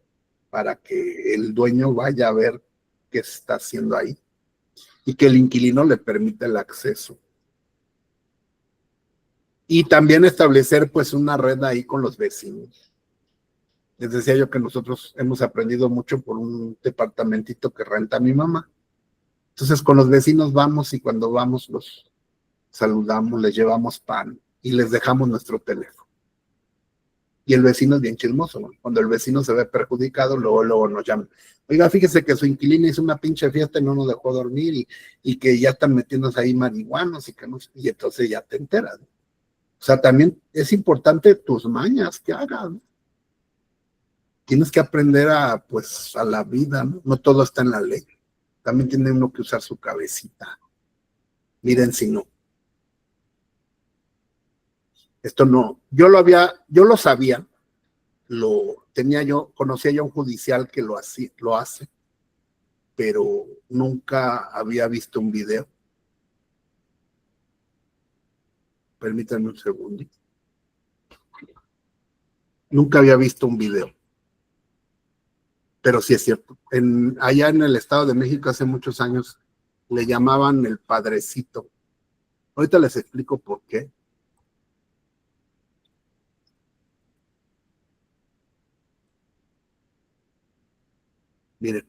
Para que el dueño vaya a ver qué está haciendo ahí y que el inquilino le permita el acceso. Y también establecer pues una red ahí con los vecinos. Les decía yo que nosotros hemos aprendido mucho por un departamentito que renta mi mamá. Entonces con los vecinos vamos y cuando vamos los saludamos, les llevamos pan y les dejamos nuestro teléfono. Y el vecino es bien chismoso, ¿no? Cuando el vecino se ve perjudicado, luego nos llama. Oiga, fíjese que su inquilino hizo una pinche fiesta y no nos dejó dormir y que ya están metiéndose ahí marihuanos y que no, y entonces ya te enteras, ¿no? O sea, también es importante tus mañas que hagas, ¿no? Tienes que aprender pues, a la vida, ¿no? No todo está en la ley. También tiene uno que usar su cabecita. Miren si no. Esto no, yo lo sabía, conocía yo a un judicial que lo hace, pero nunca había visto un video. Permítanme un segundo. Nunca había visto un video. Pero sí es cierto. Allá en el Estado de México hace muchos años le llamaban el padrecito. Ahorita les explico por qué. Miren.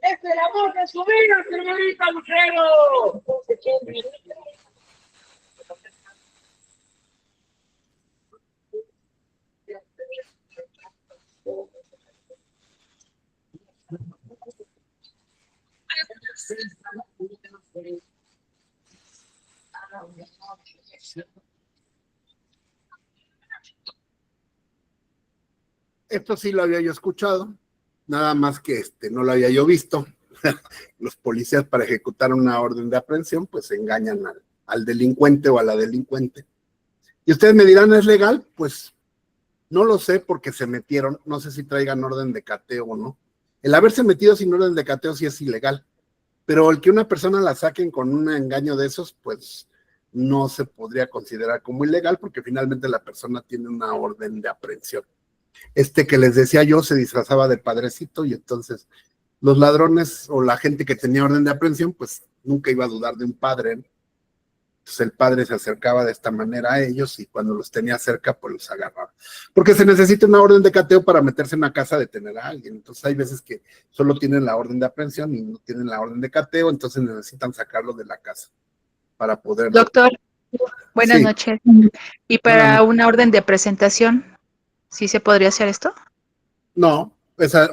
¡Es el amor de su vida, señorita Lucero! Esto sí lo había yo escuchado, nada más que no lo había yo visto. Los policías, para ejecutar una orden de aprehensión, pues engañan al delincuente o a la delincuente. Y ustedes me dirán, ¿es legal? Pues no lo sé, porque se metieron, no sé si traigan orden de cateo o no. El haberse metido sin orden de cateo sí es ilegal, pero el que una persona la saquen con un engaño de esos, pues no se podría considerar como ilegal, porque finalmente la persona tiene una orden de aprehensión. Que les decía yo se disfrazaba de padrecito, y entonces los ladrones o la gente que tenía orden de aprehensión, pues nunca iba a dudar de un padre, ¿no? Entonces el padre se acercaba de esta manera a ellos, y cuando los tenía cerca, pues los agarraba. Porque se necesita una orden de cateo para meterse en una casa a detener a alguien. Entonces hay veces que solo tienen la orden de aprehensión y no tienen la orden de cateo, entonces necesitan sacarlo de la casa para poder... Doctor, buenas Sí. noches. ¿Y para una orden de presentación, sí se podría hacer esto? No,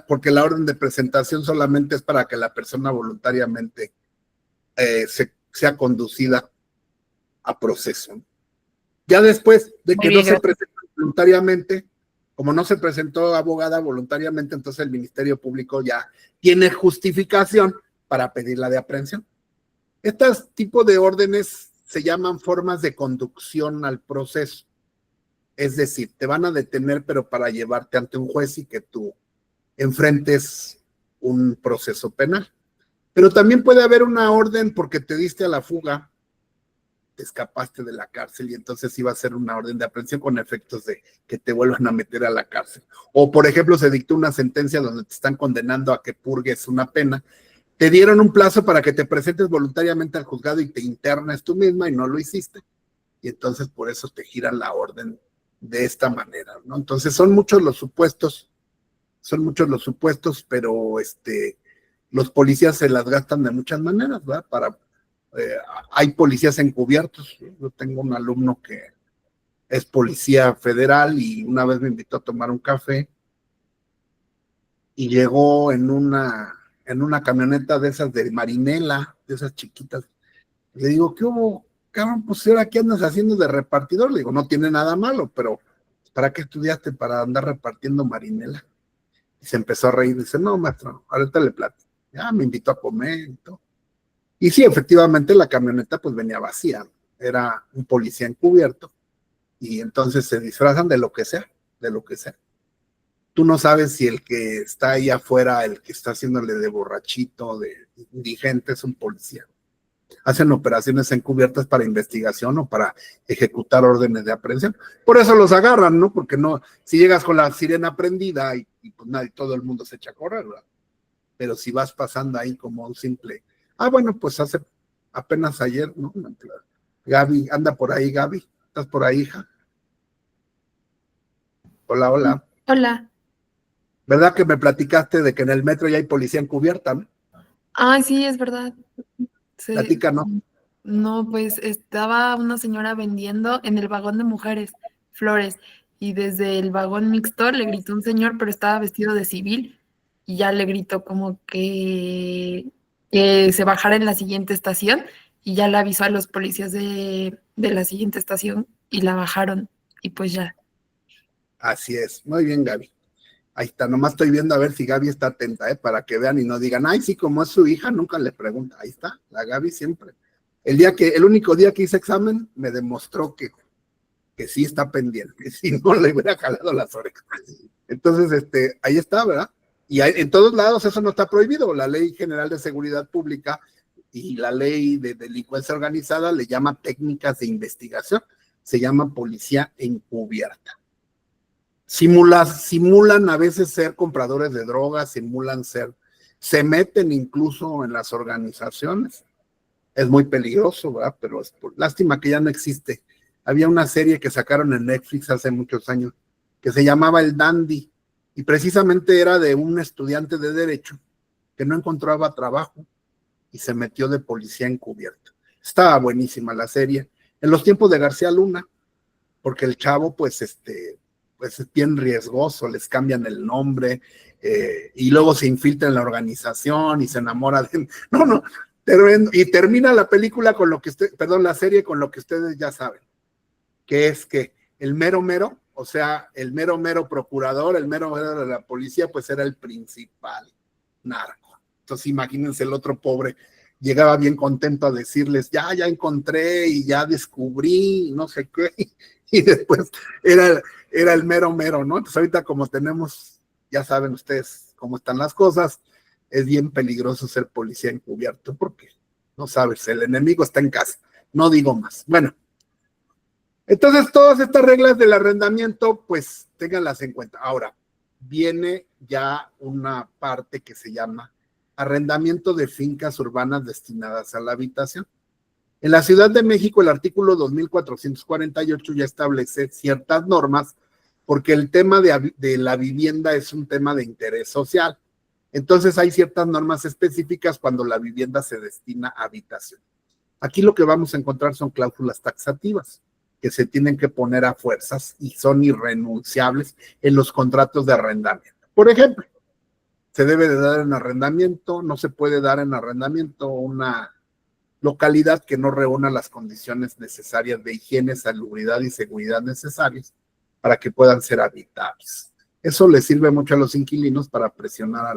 porque la orden de presentación solamente es para que la persona voluntariamente sea conducida a proceso. Ya después de que no se presenta voluntariamente, como no se presentó abogada voluntariamente, entonces el Ministerio Público ya tiene justificación para pedir la de aprehensión. Estos tipos de órdenes se llaman formas de conducción al proceso. Es decir, te van a detener, pero para llevarte ante un juez y que tú enfrentes un proceso penal. Pero también puede haber una orden porque te diste a la fuga, te escapaste de la cárcel, y entonces iba a ser una orden de aprehensión con efectos de que te vuelvan a meter a la cárcel. O, por ejemplo, se dictó una sentencia donde te están condenando a que purgues una pena. Te dieron un plazo para que te presentes voluntariamente al juzgado y te internes tú misma, y no lo hiciste. Y entonces por eso te giran la orden de esta manera, ¿no? Entonces son muchos los supuestos, pero los policías se las gastan de muchas maneras, ¿verdad? Hay policías encubiertos. Yo tengo un alumno que es policía federal y una vez me invitó a tomar un café y llegó en una camioneta de esas de Marinela, de esas chiquitas. Le digo, ¿qué hubo? Cabrón, pues ahora qué andas haciendo de repartidor. Le digo, no tiene nada malo, pero ¿para qué estudiaste para andar repartiendo Marinela? Y se empezó a reír. Dice, no, maestro, ahorita le platico. Ya me invitó a comer y todo. Y sí, efectivamente la camioneta pues venía vacía. Era un policía encubierto, y entonces se disfrazan de lo que sea, de lo que sea. Tú no sabes si el que está ahí afuera, el que está haciéndole de borrachito, de indigente, es un policía. Hacen operaciones encubiertas para investigación o para ejecutar órdenes de aprehensión. Por eso los agarran, ¿no? Porque no, si llegas con la sirena prendida y pues nadie, todo el mundo se echa a correr, ¿verdad? Pero si vas pasando ahí como un simple, bueno, pues hace apenas ayer, ¿no? Gaby, anda por ahí, Gaby, ¿estás por ahí, hija? Hola, hola. Hola. ¿Verdad que me platicaste de que en el metro ya hay policía encubierta, ¿no? Ay, sí, es verdad. Sí. Platícanos. No, pues estaba una señora vendiendo en el vagón de mujeres flores, y desde el vagón mixto le gritó un señor, pero estaba vestido de civil, y ya le gritó como que se bajara en la siguiente estación, y ya le avisó a los policías de la siguiente estación y la bajaron, y pues ya. Así es. Muy bien, Gaby. Ahí está, nomás estoy viendo a ver si Gaby está atenta, para que vean y no digan, ay, sí, como es su hija, nunca le pregunta. Ahí está, la Gaby siempre. El único día que hice examen, me demostró que sí está pendiente, si no le hubiera jalado las orejas. Entonces, ahí está, ¿verdad? Y en todos lados eso no está prohibido. La Ley General de Seguridad Pública y la Ley de Delincuencia Organizada le llama técnicas de investigación, se llama policía encubierta. Simulan a veces ser compradores de drogas, se meten incluso en las organizaciones. Es muy peligroso, ¿verdad? Pero es lástima que ya no existe. Había una serie que sacaron en Netflix hace muchos años que se llamaba El Dandy, y precisamente era de un estudiante de Derecho que no encontraba trabajo y se metió de policía encubierto. Estaba buenísima la serie. En los tiempos de García Luna, porque el chavo, pues, pues es bien riesgoso, les cambian el nombre y luego se infiltra en la organización y se enamora de... No, y termina la película con lo que la serie con lo que ustedes ya saben, que es que el mero mero, o sea, el mero mero procurador, el mero mero de la policía, pues era el principal narco. Entonces imagínense el otro pobre, llegaba bien contento a decirles, ya encontré y ya descubrí, no sé qué, y después era el mero mero, ¿no? Entonces ahorita como tenemos, ya saben ustedes cómo están las cosas, es bien peligroso ser policía encubierto, porque no sabes, el enemigo está en casa, no digo más. Bueno, entonces todas estas reglas del arrendamiento, pues ténganlas en cuenta. Ahora, viene ya una parte que se llama arrendamiento de fincas urbanas destinadas a la habitación. En la Ciudad de México, el artículo 2448 ya establece ciertas normas, porque el tema de la vivienda es un tema de interés social. Entonces hay ciertas normas específicas cuando la vivienda se destina a habitación. Aquí lo que vamos a encontrar son cláusulas taxativas que se tienen que poner a fuerzas y son irrenunciables en los contratos de arrendamiento. Por ejemplo, se debe de dar en arrendamiento, no se puede dar en arrendamiento una localidad que no reúna las condiciones necesarias de higiene, salubridad y seguridad necesarias para que puedan ser habitables. Eso les sirve mucho a los inquilinos para presionar a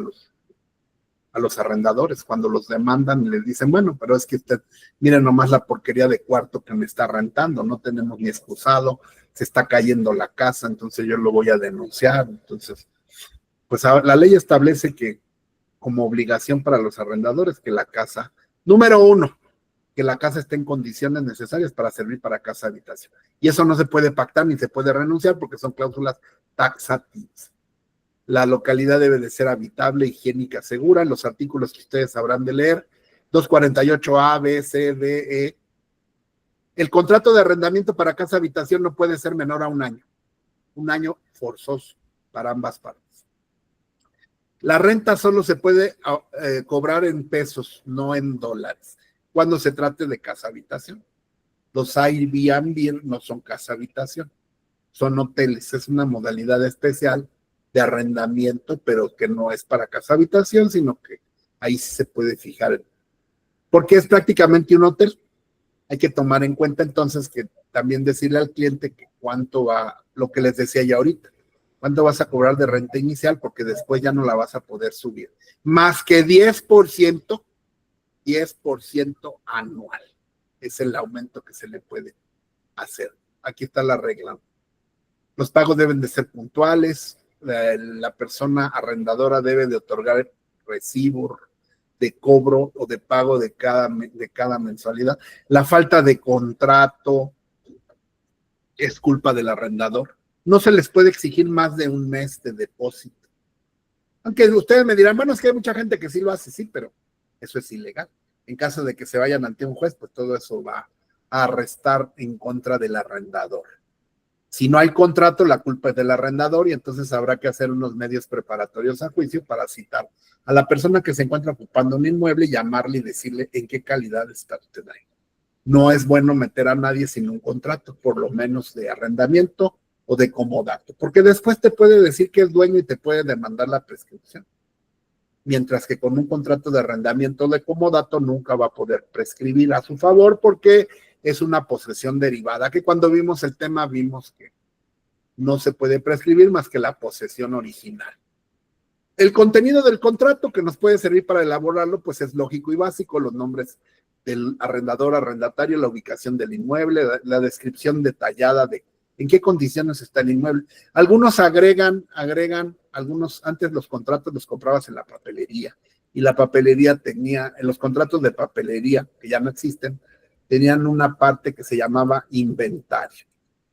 los arrendadores cuando los demandan y les dicen, bueno, pero es que usted, miren nomás la porquería de cuarto que me está rentando, no tenemos ni excusado, se está cayendo la casa, entonces yo lo voy a denunciar. Entonces, pues la ley establece que como obligación para los arrendadores que la casa, número 1, que la casa esté en condiciones necesarias para servir para casa habitación. Y eso no se puede pactar ni se puede renunciar porque son cláusulas taxativas. La localidad debe de ser habitable, higiénica, segura. Los artículos que ustedes habrán de leer, 248A, B, C, D, E. El contrato de arrendamiento para casa habitación no puede ser menor a un año. Un año forzoso para ambas partes. La renta solo se puede cobrar en pesos, no en dólares, cuando se trate de casa habitación. Los Airbnb no son casa habitación, son hoteles. Es una modalidad especial de arrendamiento, pero que no es para casa habitación, sino que ahí sí se puede fijar, porque es prácticamente un hotel. Hay que tomar en cuenta entonces que también decirle al cliente que cuánto va, lo que les decía ya ahorita, cuánto vas a cobrar de renta inicial, porque después ya no la vas a poder subir, más que 10% anual, es el aumento que se le puede hacer. Aquí está la regla. Los pagos deben de ser puntuales, la persona arrendadora debe de otorgar recibo de cobro o de pago de cada mensualidad. La falta de contrato es culpa del arrendador. No se les puede exigir más de un mes de depósito. Aunque ustedes me dirán, bueno, es que hay mucha gente que sí lo hace, sí, pero eso es ilegal. En caso de que se vayan ante un juez, pues todo eso va a restar en contra del arrendador. Si no hay contrato, la culpa es del arrendador y entonces habrá que hacer unos medios preparatorios a juicio para citar a la persona que se encuentra ocupando un inmueble, llamarle y decirle en qué calidad está usted ahí. No es bueno meter a nadie sin un contrato, por lo menos de arrendamiento o de comodato, porque después te puede decir que es dueño y te puede demandar la prescripción. Mientras que con un contrato de arrendamiento de comodato nunca va a poder prescribir a su favor porque es una posesión derivada, que cuando vimos el tema vimos que no se puede prescribir más que la posesión original. El contenido del contrato que nos puede servir para elaborarlo, pues es lógico y básico: los nombres del arrendador, arrendatario, la ubicación del inmueble, la descripción detallada de en qué condiciones está el inmueble. Algunos agregan, antes los contratos los comprabas en la papelería, y la papelería tenía, en los contratos de papelería, que ya no existen, tenían una parte que se llamaba inventario.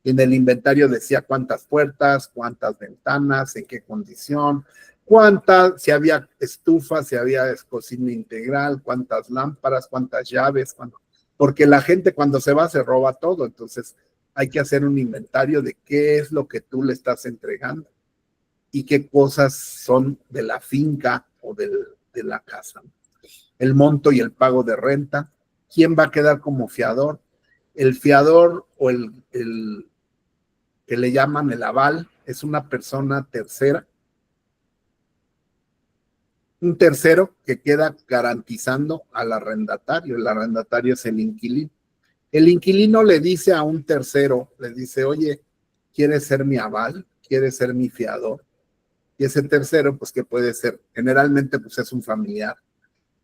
Y en el inventario decía cuántas puertas, cuántas ventanas, en qué condición, si había estufa, si había cocina integral, cuántas lámparas, cuántas llaves, porque la gente cuando se va se roba todo. Entonces hay que hacer un inventario de qué es lo que tú le estás entregando y qué cosas son de la finca o de la casa. El monto y el pago de renta. ¿Quién va a quedar como fiador? El fiador o el que le llaman el aval es una persona tercera, un tercero que queda garantizando al arrendatario. El arrendatario es el inquilino. El inquilino le dice a un tercero, le dice, oye, ¿quieres ser mi aval? ¿Quieres ser mi fiador? Y ese tercero, pues, ¿qué puede ser? Generalmente, pues, es un familiar.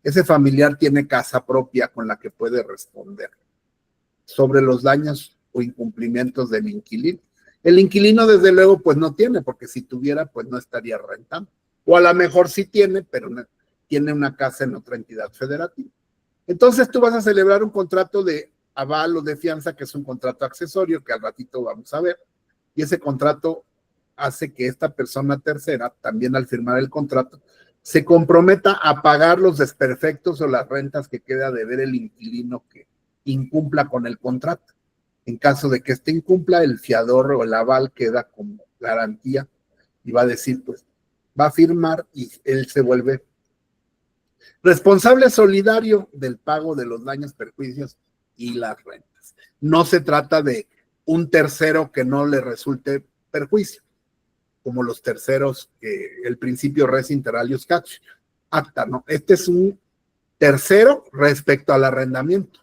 Ese familiar tiene casa propia con la que puede responder sobre los daños o incumplimientos del inquilino. El inquilino, desde luego, pues no tiene, porque si tuviera, pues no estaría rentando. O a lo mejor sí tiene, pero no, tiene una casa en otra entidad federativa. Entonces tú vas a celebrar un contrato de aval o de fianza, que es un contrato accesorio, que al ratito vamos a ver, y ese contrato hace que esta persona tercera, también al firmar el contrato, se comprometa a pagar los desperfectos o las rentas que queda de ver el inquilino que incumpla con el contrato. En caso de que este incumpla, el fiador o el aval queda como garantía y va a decir, pues, va a firmar y él se vuelve responsable solidario del pago de los daños, perjuicios y las rentas. No se trata de un tercero que no le resulte perjuicio, como los terceros que el principio res inter alios acta, ¿no? Este es un tercero respecto al arrendamiento,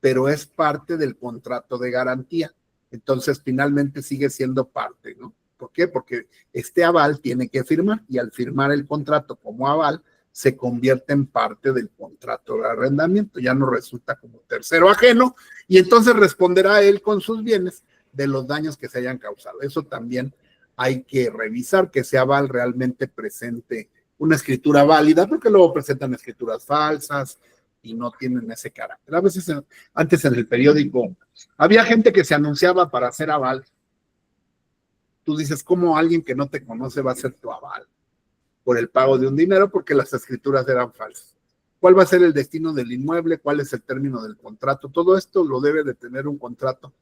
pero es parte del contrato de garantía. Entonces, finalmente sigue siendo parte, ¿no? ¿Por qué? Porque este aval tiene que firmar y al firmar el contrato como aval, se convierte en parte del contrato de arrendamiento, ya no resulta como tercero ajeno y entonces responderá él con sus bienes de los daños que se hayan causado. Eso también hay que revisar, que ese aval realmente presente una escritura válida, porque luego presentan escrituras falsas y no tienen ese carácter. A veces, antes en el periódico, había gente que se anunciaba para hacer aval. Tú dices, ¿cómo alguien que no te conoce va a ser tu aval? Por el pago de un dinero, porque las escrituras eran falsas. ¿Cuál va a ser el destino del inmueble? ¿Cuál es el término del contrato? Todo esto lo debe de tener un contrato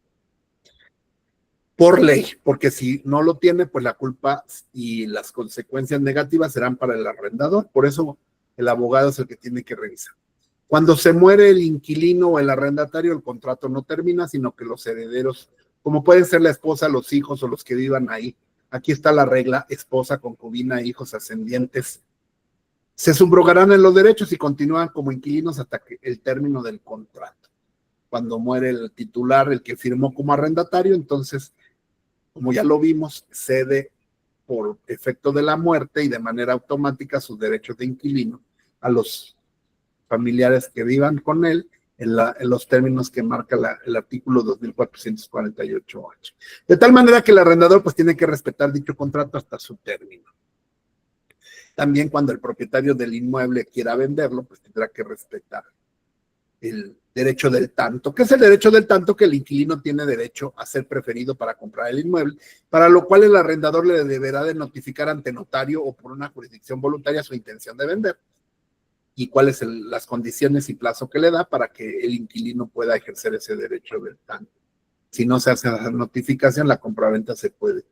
por ley, porque si no lo tiene, pues la culpa y las consecuencias negativas serán para el arrendador. Por eso el abogado es el que tiene que revisar. Cuando se muere el inquilino o el arrendatario, el contrato no termina, sino que los herederos, como pueden ser la esposa, los hijos o los que vivan ahí, aquí está la regla: esposa, concubina, hijos, ascendientes, se subrogarán en los derechos y continúan como inquilinos hasta que el término del contrato. Cuando muere el titular, el que firmó como arrendatario, entonces, como ya lo vimos, cede por efecto de la muerte y de manera automática sus derechos de inquilino a los familiares que vivan con él en los términos que marca el artículo 2448H. De tal manera que el arrendador pues tiene que respetar dicho contrato hasta su término. También cuando el propietario del inmueble quiera venderlo, pues tendrá que respetar el derecho del tanto. ¿Qué es el derecho del tanto? Que el inquilino tiene derecho a ser preferido para comprar el inmueble, para lo cual el arrendador le deberá de notificar ante notario o por una jurisdicción voluntaria su intención de vender y cuáles son las condiciones y plazo que le da para que el inquilino pueda ejercer ese derecho del tanto. Si no se hace esa notificación, la compraventa se puede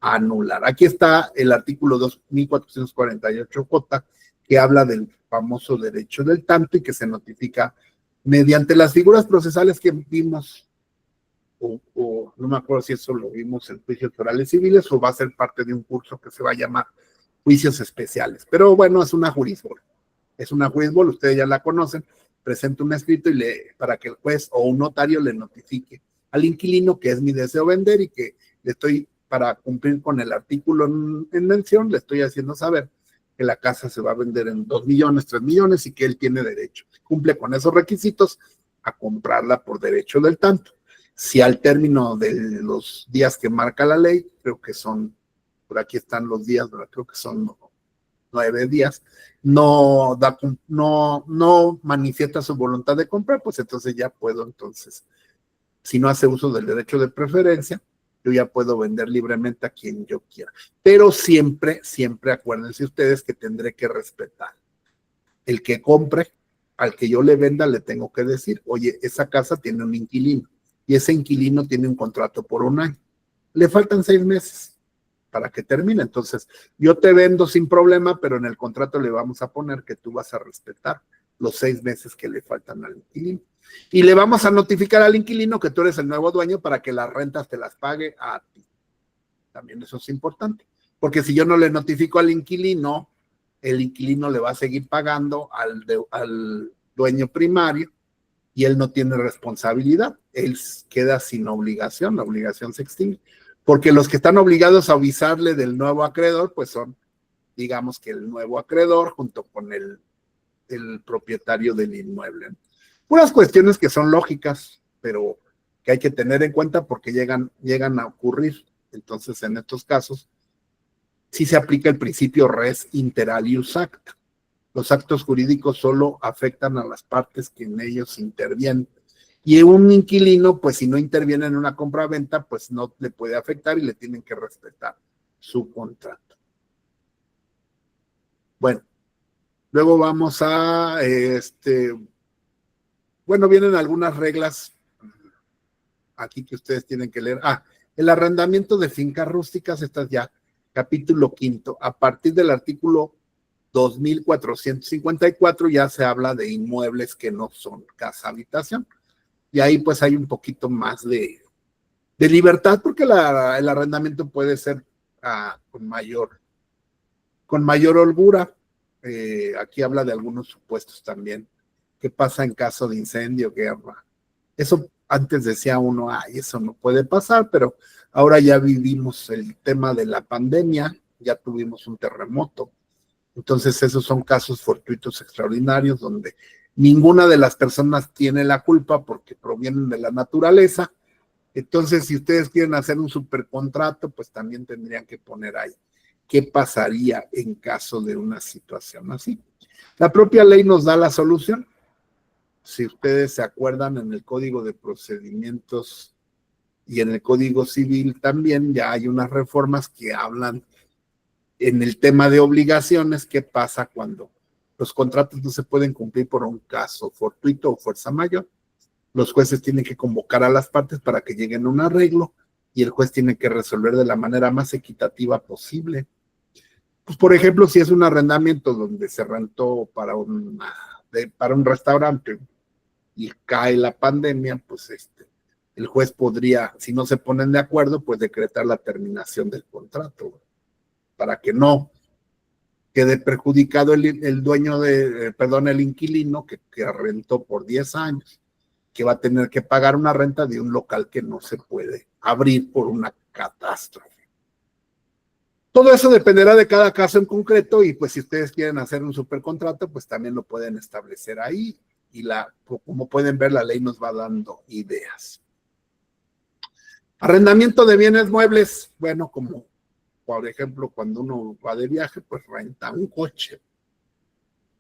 anular. Aquí está el artículo 2448J, que habla del famoso derecho del tanto y que se notifica mediante las figuras procesales que vimos, o no me acuerdo si eso lo vimos en juicios orales civiles o va a ser parte de un curso que se va a llamar juicios especiales. Pero bueno, es una jurisbol. Es una jurisbol, ustedes ya la conocen, presenta un escrito y para que el juez o un notario le notifique al inquilino que es mi deseo vender y que le estoy, para cumplir con el artículo en mención, le estoy haciendo saber que la casa se va a vender en 2 millones, 3 millones y que él tiene derecho, cumple con esos requisitos, a comprarla por derecho del tanto. Si al término de los días que marca la ley, creo que son, por aquí están los días, ¿verdad? Creo que son 9 días, no manifiesta su voluntad de comprar, pues entonces ya puedo, entonces, si no hace uso del derecho de preferencia, yo ya puedo vender libremente a quien yo quiera. Pero siempre, siempre acuérdense ustedes que tendré que respetar. El que compre, al que yo le venda, le tengo que decir, oye, esa casa tiene un inquilino y ese inquilino tiene un contrato por 1 año. Le faltan 6 meses para que termine. Entonces, yo te vendo sin problema, pero en el contrato le vamos a poner que tú vas a respetar los 6 meses que le faltan al inquilino. Y le vamos a notificar al inquilino que tú eres el nuevo dueño para que las rentas te las pague a ti. También eso es importante, porque si yo no le notifico al inquilino, el inquilino le va a seguir pagando al dueño primario y él no tiene responsabilidad, él queda sin obligación, la obligación se extingue, porque los que están obligados a avisarle del nuevo acreedor, pues son, digamos que el nuevo acreedor junto con el propietario del inmueble. Unas cuestiones que son lógicas, pero que hay que tener en cuenta porque llegan a ocurrir. Entonces, en estos casos, sí se aplica el principio res inter alius acta. Los actos jurídicos solo afectan a las partes que en ellos intervienen. Y un inquilino, pues si no interviene en una compra-venta, pues no le puede afectar y le tienen que respetar su contrato. Bueno, luego vamos a, bueno, vienen algunas reglas aquí que ustedes tienen que leer. El arrendamiento de fincas rústicas, estas ya, capítulo 5, a partir del artículo 2454 ya se habla de inmuebles que no son casa habitación. Y ahí pues hay un poquito más de libertad porque el arrendamiento puede ser con mayor holgura. Aquí habla de algunos supuestos también. ¿Qué pasa en caso de incendio, guerra? Eso antes decía uno, eso no puede pasar, pero ahora ya vivimos el tema de la pandemia, ya tuvimos un terremoto. Entonces esos son casos fortuitos extraordinarios donde ninguna de las personas tiene la culpa porque provienen de la naturaleza. Entonces, si ustedes quieren hacer un supercontrato, pues también tendrían que poner ahí qué pasaría en caso de una situación así. La propia ley nos da la solución. Si ustedes se acuerdan, en el Código de Procedimientos y en el Código Civil también ya hay unas reformas que hablan en el tema de obligaciones, qué pasa cuando los contratos no se pueden cumplir por un caso fortuito o fuerza mayor. Los jueces tienen que convocar a las partes para que lleguen a un arreglo y el juez tiene que resolver de la manera más equitativa posible. Pues, por ejemplo, si es un arrendamiento donde se rentó para un restaurante y cae la pandemia, pues el juez podría, si no se ponen de acuerdo, pues decretar la terminación del contrato para que no quede perjudicado el dueño el inquilino que rentó por 10 años, que va a tener que pagar una renta de un local que no se puede abrir por una catástrofe. Todo eso dependerá de cada caso en concreto y pues si ustedes quieren hacer un supercontrato, pues también lo pueden establecer ahí y como pueden ver, la ley nos va dando ideas. Arrendamiento de bienes muebles, bueno, como por ejemplo, cuando uno va de viaje, pues renta un coche.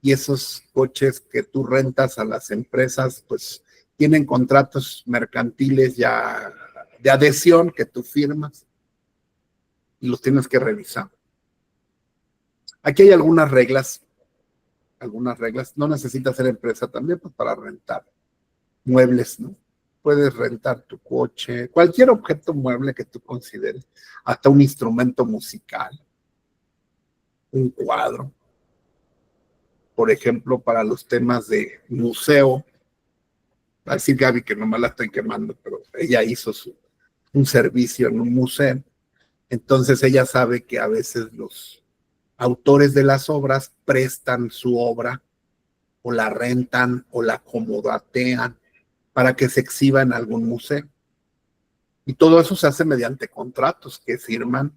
Y esos coches que tú rentas a las empresas, pues tienen contratos mercantiles ya de adhesión que tú firmas y los tienes que revisar. Aquí hay algunas reglas. No necesitas ser empresa también pues, para rentar muebles, ¿no? Puedes rentar tu coche, cualquier objeto mueble que tú consideres, hasta un instrumento musical, un cuadro. Por ejemplo, para los temas de museo, va a decir Gaby que nomás la estoy quemando, pero ella hizo un servicio en un museo. Entonces ella sabe que a veces los autores de las obras prestan su obra o la rentan o la acomodatean para que se exhiba en algún museo. Y todo eso se hace mediante contratos que firman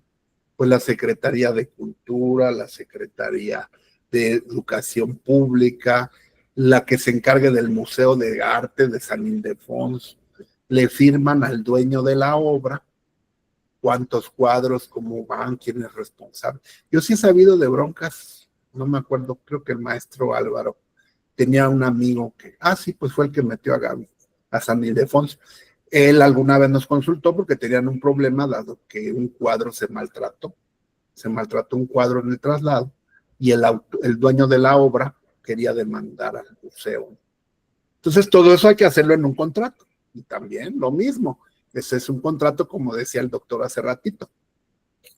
pues la Secretaría de Cultura, la Secretaría de Educación Pública, la que se encargue del Museo de Arte de San Ildefonso, le firman al dueño de la obra cuántos cuadros, cómo van, quién es responsable. Yo sí he sabido de broncas, no me acuerdo, creo que el maestro Álvaro tenía un amigo que, sí, pues fue el que metió a Gaby a San Ildefonso. Él alguna vez nos consultó porque tenían un problema dado que un cuadro se maltrató un cuadro en el traslado y el dueño de la obra quería demandar al museo. Entonces todo eso hay que hacerlo en un contrato y también lo mismo, ese es un contrato como decía el doctor hace ratito,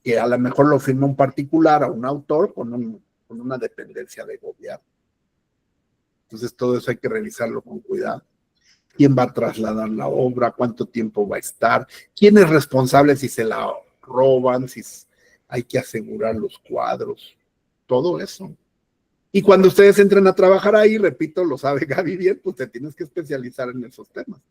que a lo mejor lo firma un particular a un autor con una dependencia de gobierno. Entonces todo eso hay que revisarlo con cuidado. ¿Quién va a trasladar la obra? ¿Cuánto tiempo va a estar? ¿Quién es responsable si se la roban, si hay que asegurar los cuadros, todo eso. Y cuando ustedes entren a trabajar ahí, repito, lo sabe Gaby bien, pues te tienes que especializar en esos temas.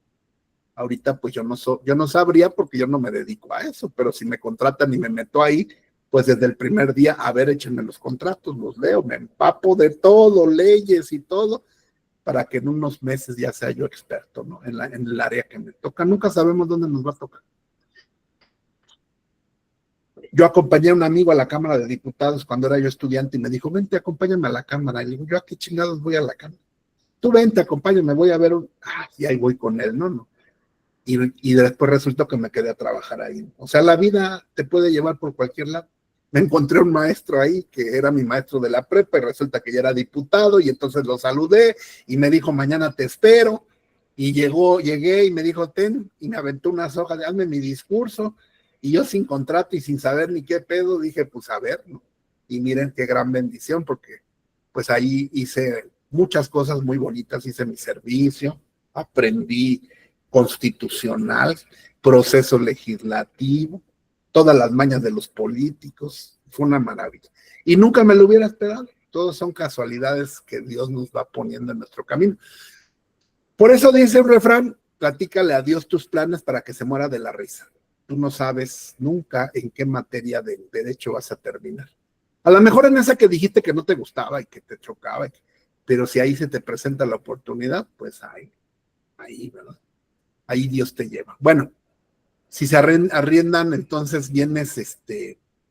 Ahorita pues yo no sabría porque yo no me dedico a eso, pero si me contratan y me meto ahí, pues desde el primer día, a ver, échenme los contratos, los leo, me empapo de todo, leyes y todo, para que en unos meses ya sea yo experto, ¿no? En el área que me toca. Nunca sabemos dónde nos va a tocar. Yo acompañé a un amigo a la Cámara de Diputados cuando era yo estudiante y me dijo, vente, acompáñame a la Cámara. Y digo, ¿yo a qué chingados voy a la Cámara? Tú vente, acompáñame, voy a ver y ahí voy con él, ¿no? Y después resultó que me quedé a trabajar ahí. O sea, la vida te puede llevar por cualquier lado. Me encontré un maestro ahí que era mi maestro de la prepa y resulta que ya era diputado y entonces lo saludé y me dijo, mañana te espero. Y llegué y me dijo, ten, y me aventó unas hojas de hazme mi discurso. Y yo sin contrato y sin saber ni qué pedo, dije, pues a ver, ¿no? Y miren qué gran bendición, porque pues ahí hice muchas cosas muy bonitas, hice mi servicio, aprendí constitucional, proceso legislativo, todas las mañas de los políticos, fue una maravilla. Y nunca me lo hubiera esperado, todos son casualidades que Dios nos va poniendo en nuestro camino. Por eso dice un refrán, platícale a Dios tus planes para que se muera de la risa. Tú no sabes nunca en qué materia del derecho vas a terminar. A lo mejor en esa que dijiste que no te gustaba y que te chocaba, pero si ahí se te presenta la oportunidad, pues ahí, ¿verdad? Ahí Dios te lleva. Bueno, si se arriendan entonces bienes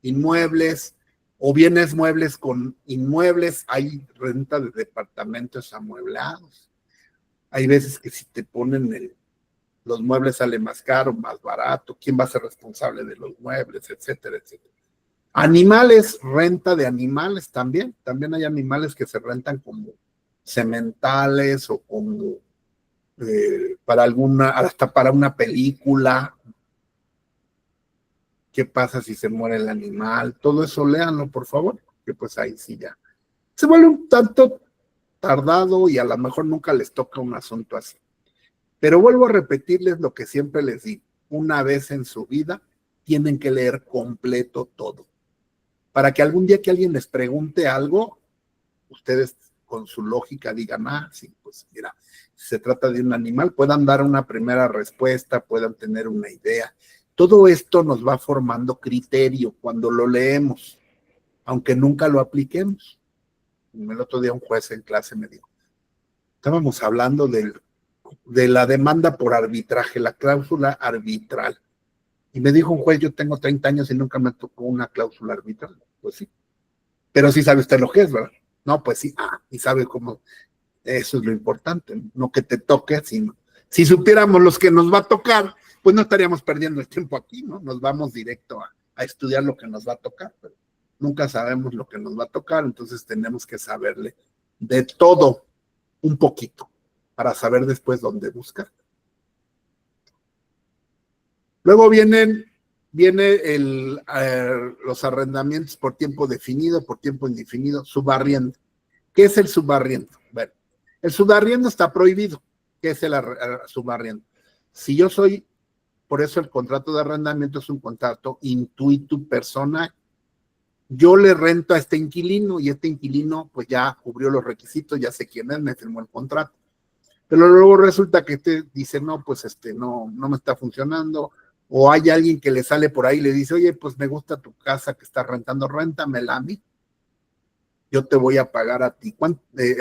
inmuebles o bienes muebles con inmuebles, hay renta de departamentos amueblados. Hay veces que si te ponen los muebles sale más caro, más barato, quién va a ser responsable de los muebles, etcétera, etcétera. Animales, renta de animales también hay animales que se rentan como sementales o como hasta para una película. ¿Qué pasa si se muere el animal? Todo eso léanlo, por favor, que pues ahí sí ya. Se vuelve un tanto tardado y a lo mejor nunca les toca un asunto así. Pero vuelvo a repetirles lo que siempre les digo. Una vez en su vida tienen que leer completo todo. Para que algún día que alguien les pregunte algo, ustedes con su lógica digan, sí, pues mira, si se trata de un animal, puedan dar una primera respuesta, puedan tener una idea. Todo esto nos va formando criterio cuando lo leemos, aunque nunca lo apliquemos. El otro día un juez en clase me dijo, estábamos hablando de la demanda por arbitraje, la cláusula arbitral. Y me dijo un juez, yo tengo 30 años y nunca me tocó una cláusula arbitral. Pues sí. Pero sí sabe usted lo que es, ¿verdad? No, pues sí. Y sabe cómo. Eso es lo importante. No que te toque, sino. Si supiéramos los que nos va a tocar, pues no estaríamos perdiendo el tiempo aquí, ¿no? Nos vamos directo a estudiar lo que nos va a tocar, pero nunca sabemos lo que nos va a tocar, entonces tenemos que saberle de todo un poquito, para saber después dónde buscar. Luego vienen los arrendamientos por tiempo definido, por tiempo indefinido, subarriendo. ¿Qué es el subarriendo? Bueno, el subarriendo está prohibido. ¿Qué es el subarriendo? Si yo soy, por eso el contrato de arrendamiento es un contrato intuitu personal. Yo le rento a este inquilino y este inquilino pues ya cubrió los requisitos, ya sé quién es, me firmó el contrato. Pero luego resulta que dice, no, pues no me está funcionando, o hay alguien que le sale por ahí y le dice, oye, pues me gusta tu casa que estás rentando, réntamela a mí, yo te voy a pagar a ti.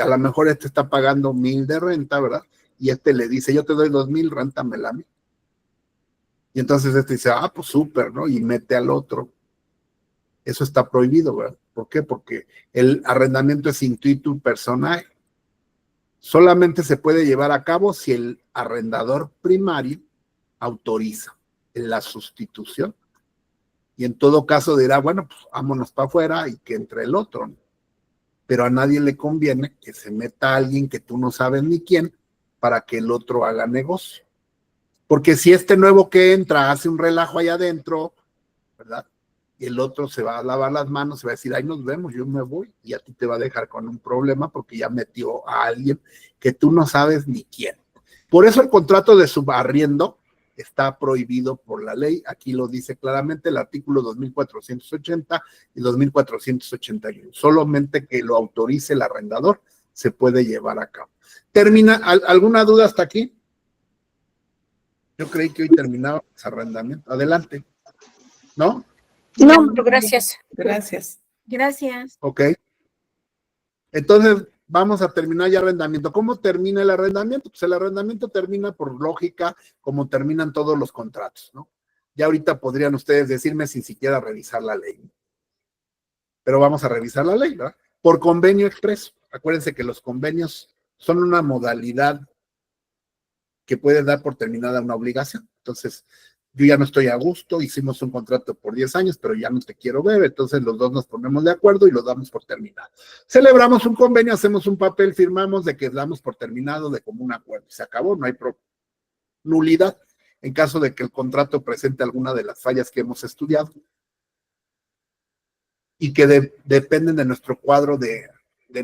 A lo mejor está pagando 1,000 de renta, ¿verdad? Y le dice, yo te doy 2,000, réntamela a mí. Y entonces dice, pues súper, ¿no? Y mete al otro. Eso está prohibido, ¿verdad? ¿Por qué? Porque el arrendamiento es intuitu personal. Solamente se puede llevar a cabo si el arrendador primario autoriza en la sustitución. Y en todo caso dirá, bueno, pues vámonos para afuera y que entre el otro, ¿no? Pero a nadie le conviene que se meta alguien que tú no sabes ni quién para que el otro haga negocio. Porque si este nuevo que entra hace un relajo allá adentro, ¿verdad? Y el otro se va a lavar las manos, se va a decir, ahí nos vemos, yo me voy, y a ti te va a dejar con un problema porque ya metió a alguien que tú no sabes ni quién. Por eso el contrato de subarriendo está prohibido por la ley. Aquí lo dice claramente el artículo 2480 y 2481. Solamente que lo autorice el arrendador se puede llevar a cabo. ¿Alguna duda hasta aquí? Yo creí que hoy terminaba el arrendamiento. Adelante. ¿No? No, gracias. Gracias. Gracias. Ok. Entonces, vamos a terminar ya arrendamiento. ¿Cómo termina el arrendamiento? Pues el arrendamiento termina por lógica, como terminan todos los contratos, ¿no? Ya ahorita podrían ustedes decirme sin siquiera revisar la ley. Pero vamos a revisar la ley, ¿verdad? Por convenio expreso. Acuérdense que los convenios son una modalidad que puede dar por terminada una obligación. Entonces, yo ya no estoy a gusto, hicimos un contrato por 10 años, pero ya no te quiero ver, entonces los dos nos ponemos de acuerdo y lo damos por terminado. Celebramos un convenio, hacemos un papel, firmamos de que damos por terminado de común acuerdo. Se acabó, no hay nulidad en caso de que el contrato presente alguna de las fallas que hemos estudiado y que dependen de nuestro cuadro de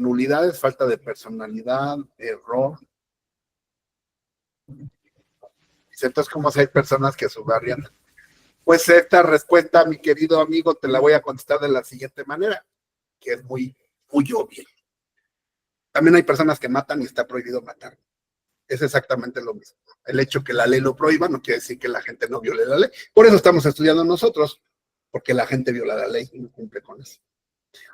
nulidades, falta de personalidad, error. Entonces, ¿cómo si hay personas que subarrían? Pues esta respuesta, mi querido amigo, te la voy a contestar de la siguiente manera, que es muy obvia. También hay personas que matan y está prohibido matar. Es exactamente lo mismo. El hecho que la ley lo prohíba no quiere decir que la gente no viole la ley. Por eso estamos estudiando nosotros, porque la gente viola la ley y no cumple con eso.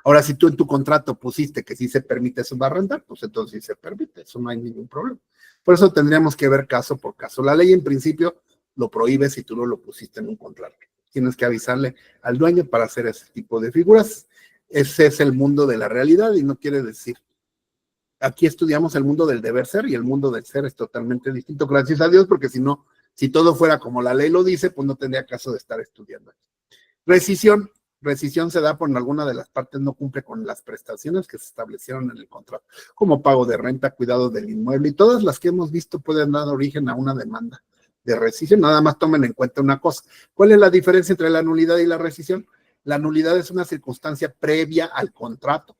Ahora, si tú en tu contrato pusiste que sí se permite subarrendar, pues entonces sí se permite, eso no hay ningún problema. Por eso tendríamos que ver caso por caso. La ley en principio lo prohíbe si tú no lo pusiste en un contrato. Tienes que avisarle al dueño para hacer ese tipo de figuras. Ese es el mundo de la realidad y no quiere decir. Aquí estudiamos el mundo del deber ser y el mundo del ser es totalmente distinto, gracias a Dios, porque si no, si todo fuera como la ley lo dice, pues no tendría caso de estar estudiando. Rescisión. Rescisión se da por alguna de las partes no cumple con las prestaciones que se establecieron en el contrato, como pago de renta, cuidado del inmueble, y todas las que hemos visto pueden dar origen a una demanda de rescisión. Nada más tomen en cuenta una cosa. ¿Cuál es la diferencia entre la nulidad y la rescisión? La nulidad es una circunstancia previa al contrato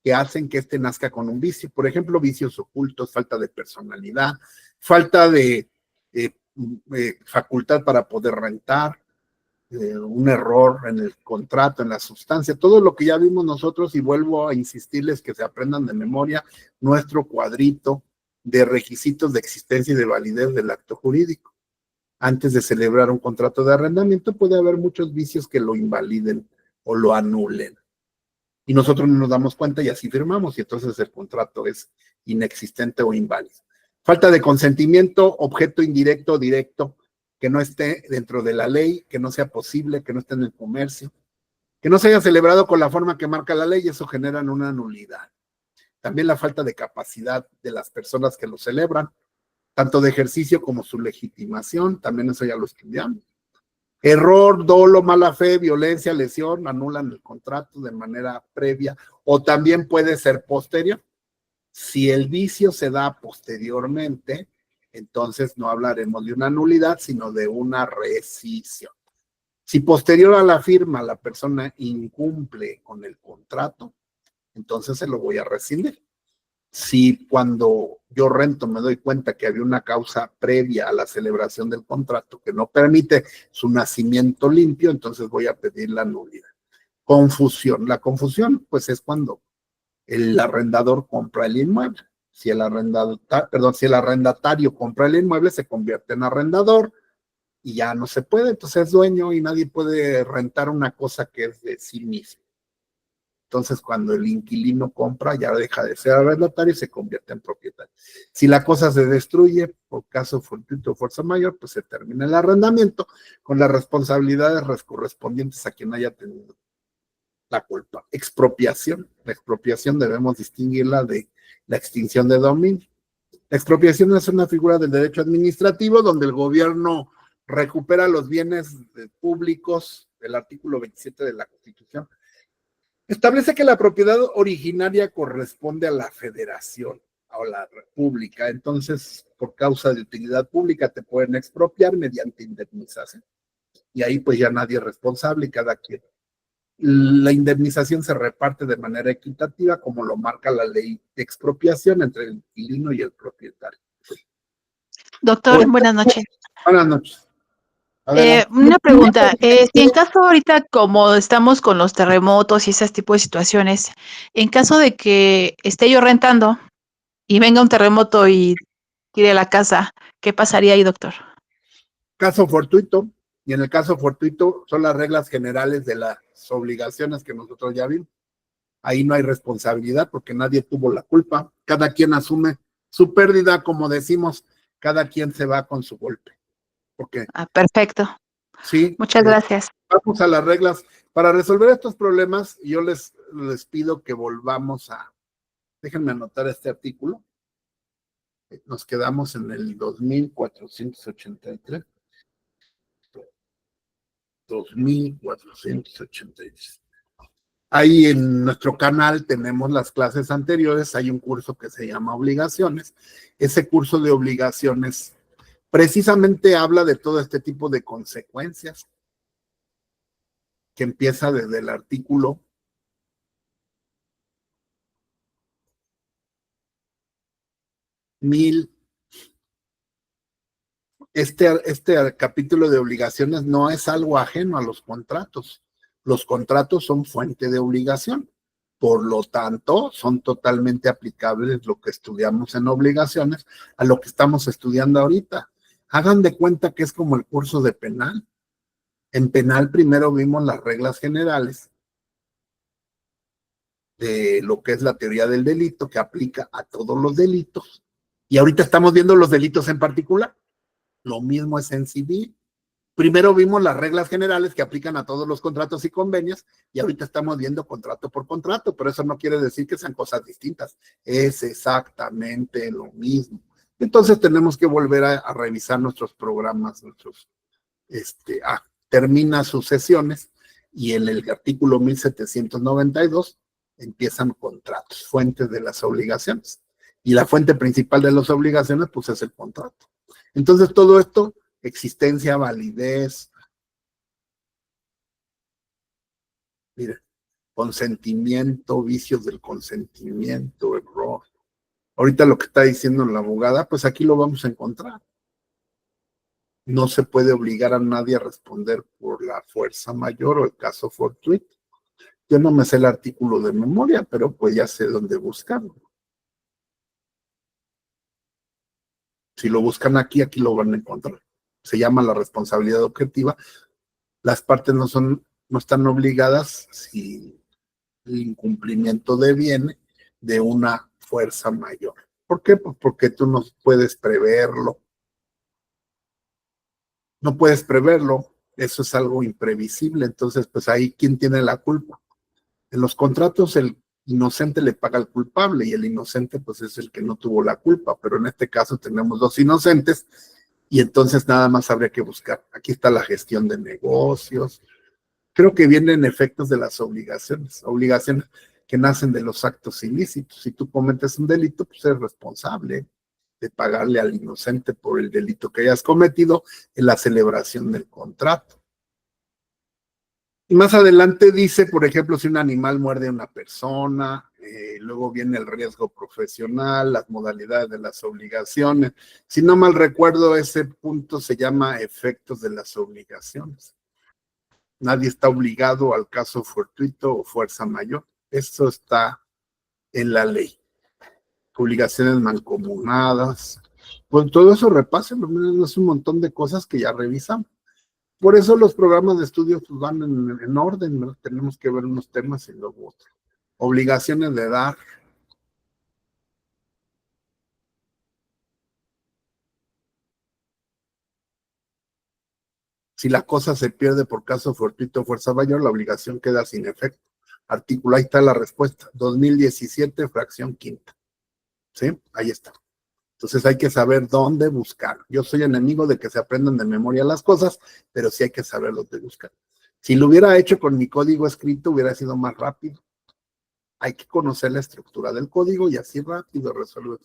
que hacen que éste nazca con un vicio. Por ejemplo, vicios ocultos, falta de personalidad, falta de facultad para poder rentar, un error en el contrato, en la sustancia, todo lo que ya vimos nosotros, y vuelvo a insistirles que se aprendan de memoria nuestro cuadrito de requisitos de existencia y de validez del acto jurídico. Antes de celebrar un contrato de arrendamiento puede haber muchos vicios que lo invaliden o lo anulen. Y nosotros no nos damos cuenta y así firmamos, y entonces el contrato es inexistente o inválido. Falta de consentimiento, objeto indirecto o directo, que no esté dentro de la ley, que no sea posible, que no esté en el comercio, que no se haya celebrado con la forma que marca la ley, eso genera una nulidad. También la falta de capacidad de las personas que lo celebran, tanto de ejercicio como su legitimación, también eso ya lo estudiamos. Error, dolo, mala fe, violencia, lesión, anulan el contrato de manera previa o también puede ser posterior. Si el vicio se da posteriormente, entonces no hablaremos de una nulidad, sino de una rescisión. Si posterior a la firma la persona incumple con el contrato, entonces se lo voy a rescindir. Si cuando yo rento me doy cuenta que había una causa previa a la celebración del contrato que no permite su nacimiento limpio, entonces voy a pedir la nulidad. Confusión. La confusión, pues, es cuando el arrendador compra el inmueble. Si el arrendatario compra el inmueble, se convierte en arrendador y ya no se puede, entonces es dueño y nadie puede rentar una cosa que es de sí mismo. Entonces, cuando el inquilino compra, ya deja de ser arrendatario y se convierte en propietario. Si la cosa se destruye por caso fortuito o fuerza mayor, pues se termina el arrendamiento con las responsabilidades correspondientes a quien haya tenido la culpa. Expropiación. La expropiación debemos distinguirla de la extinción de dominio. La expropiación es una figura del derecho administrativo donde el gobierno recupera los bienes públicos. El artículo 27 de la Constitución establece que la propiedad originaria corresponde a la federación o la república. Entonces, por causa de utilidad pública te pueden expropiar mediante indemnización. Y ahí pues ya nadie es responsable y cada quien. La indemnización se reparte de manera equitativa, como lo marca la ley de expropiación entre el inquilino y el propietario. Doctor, buenas noches. Buenas noches. Adelante. Una pregunta, si en caso ahorita como estamos con los terremotos y ese tipo de situaciones, en caso de que esté yo rentando y venga un terremoto y tire la casa, ¿qué pasaría ahí, doctor? Caso fortuito, y en el caso fortuito son las reglas generales de las obligaciones que nosotros ya vimos. Ahí no hay responsabilidad porque nadie tuvo la culpa. Cada quien asume su pérdida, como decimos, cada quien se va con su golpe. Porque Ah, perfecto. sí, Muchas gracias. vamos a las reglas. Para resolver estos problemas, yo les pido que volvamos a, déjenme anotar este artículo. Nos quedamos en el 2483. 2483. Ahí en nuestro canal tenemos las clases anteriores, hay un curso que se llama Obligaciones. Ese curso de obligaciones precisamente habla de todo este tipo de consecuencias, que empieza desde el artículo 1000. Este capítulo de obligaciones no es algo ajeno a los contratos. Los contratos son fuente de obligación. Por lo tanto, son totalmente aplicables lo que estudiamos en obligaciones a lo que estamos estudiando ahorita. Hagan de cuenta que es como el curso de penal. En penal primero vimos las reglas generales de lo que es la teoría del delito, que aplica a todos los delitos. Y ahorita estamos viendo los delitos en particular. Lo mismo es en civil. Primero vimos las reglas generales que aplican a todos los contratos y convenios y ahorita estamos viendo contrato por contrato, pero eso no quiere decir que sean cosas distintas. Es exactamente lo mismo. Entonces tenemos que volver a revisar nuestros programas, termina sus sesiones y en el artículo 1792 empiezan contratos, fuentes de las obligaciones. Y la fuente principal de las obligaciones, pues es el contrato. Entonces todo esto, existencia, validez, miren, consentimiento, vicios del consentimiento, error. Ahorita lo que está diciendo la abogada, pues aquí lo vamos a encontrar. No se puede obligar a nadie a responder por la fuerza mayor o el caso fortuito. Yo no me sé el artículo de memoria, pero pues ya sé dónde buscarlo. Si lo buscan aquí, aquí lo van a encontrar. Se llama la responsabilidad objetiva. Las partes no están obligadas si el incumplimiento deviene de una fuerza mayor. ¿Por qué? Pues porque tú no puedes preverlo. No puedes preverlo. Eso es algo imprevisible. Entonces, pues ahí, ¿quién tiene la culpa? En los contratos, el inocente le paga al culpable y el inocente, pues es el que no tuvo la culpa. Pero en este caso tenemos dos inocentes y entonces nada más habría que buscar. Aquí está la gestión de negocios. Creo que vienen efectos de las obligaciones que nacen de los actos ilícitos. Si tú cometes un delito, pues eres responsable de pagarle al inocente por el delito que hayas cometido en la celebración del contrato. Y más adelante dice, por ejemplo, si un animal muerde a una persona, luego viene el riesgo profesional, las modalidades de las obligaciones. Si no mal recuerdo, ese punto se llama efectos de las obligaciones. Nadie está obligado al caso fortuito o fuerza mayor. Eso está en la ley. Obligaciones mancomunadas. Pues todo eso repásenlo, es un montón de cosas que ya revisamos. Por eso los programas de estudio pues, van en orden, ¿no? Tenemos que ver unos temas y luego otros. Obligaciones de dar. Si la cosa se pierde por caso fortuito o fuerza mayor, la obligación queda sin efecto. Artículo, ahí está la respuesta. 2017, fracción quinta. ¿Sí? Ahí está. Entonces hay que saber dónde buscar. Yo soy enemigo de que se aprendan de memoria las cosas, pero sí hay que saber dónde buscar. Si lo hubiera hecho con mi código escrito, hubiera sido más rápido. Hay que conocer la estructura del código y así rápido resuelves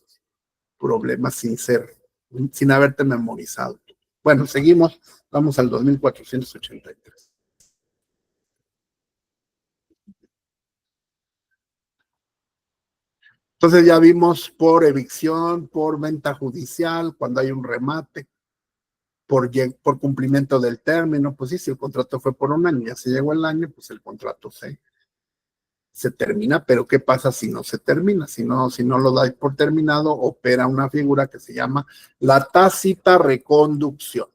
problemas sin haberte memorizado. Bueno, seguimos. Vamos al 2483. Entonces ya vimos por evicción, por venta judicial, cuando hay un remate. por cumplimiento del término. Pues sí, si el contrato fue por un año, ya se llegó el año, pues el contrato se termina, pero ¿qué pasa si no se termina? Si no lo dais por terminado, opera una figura que se llama la tácita reconducción.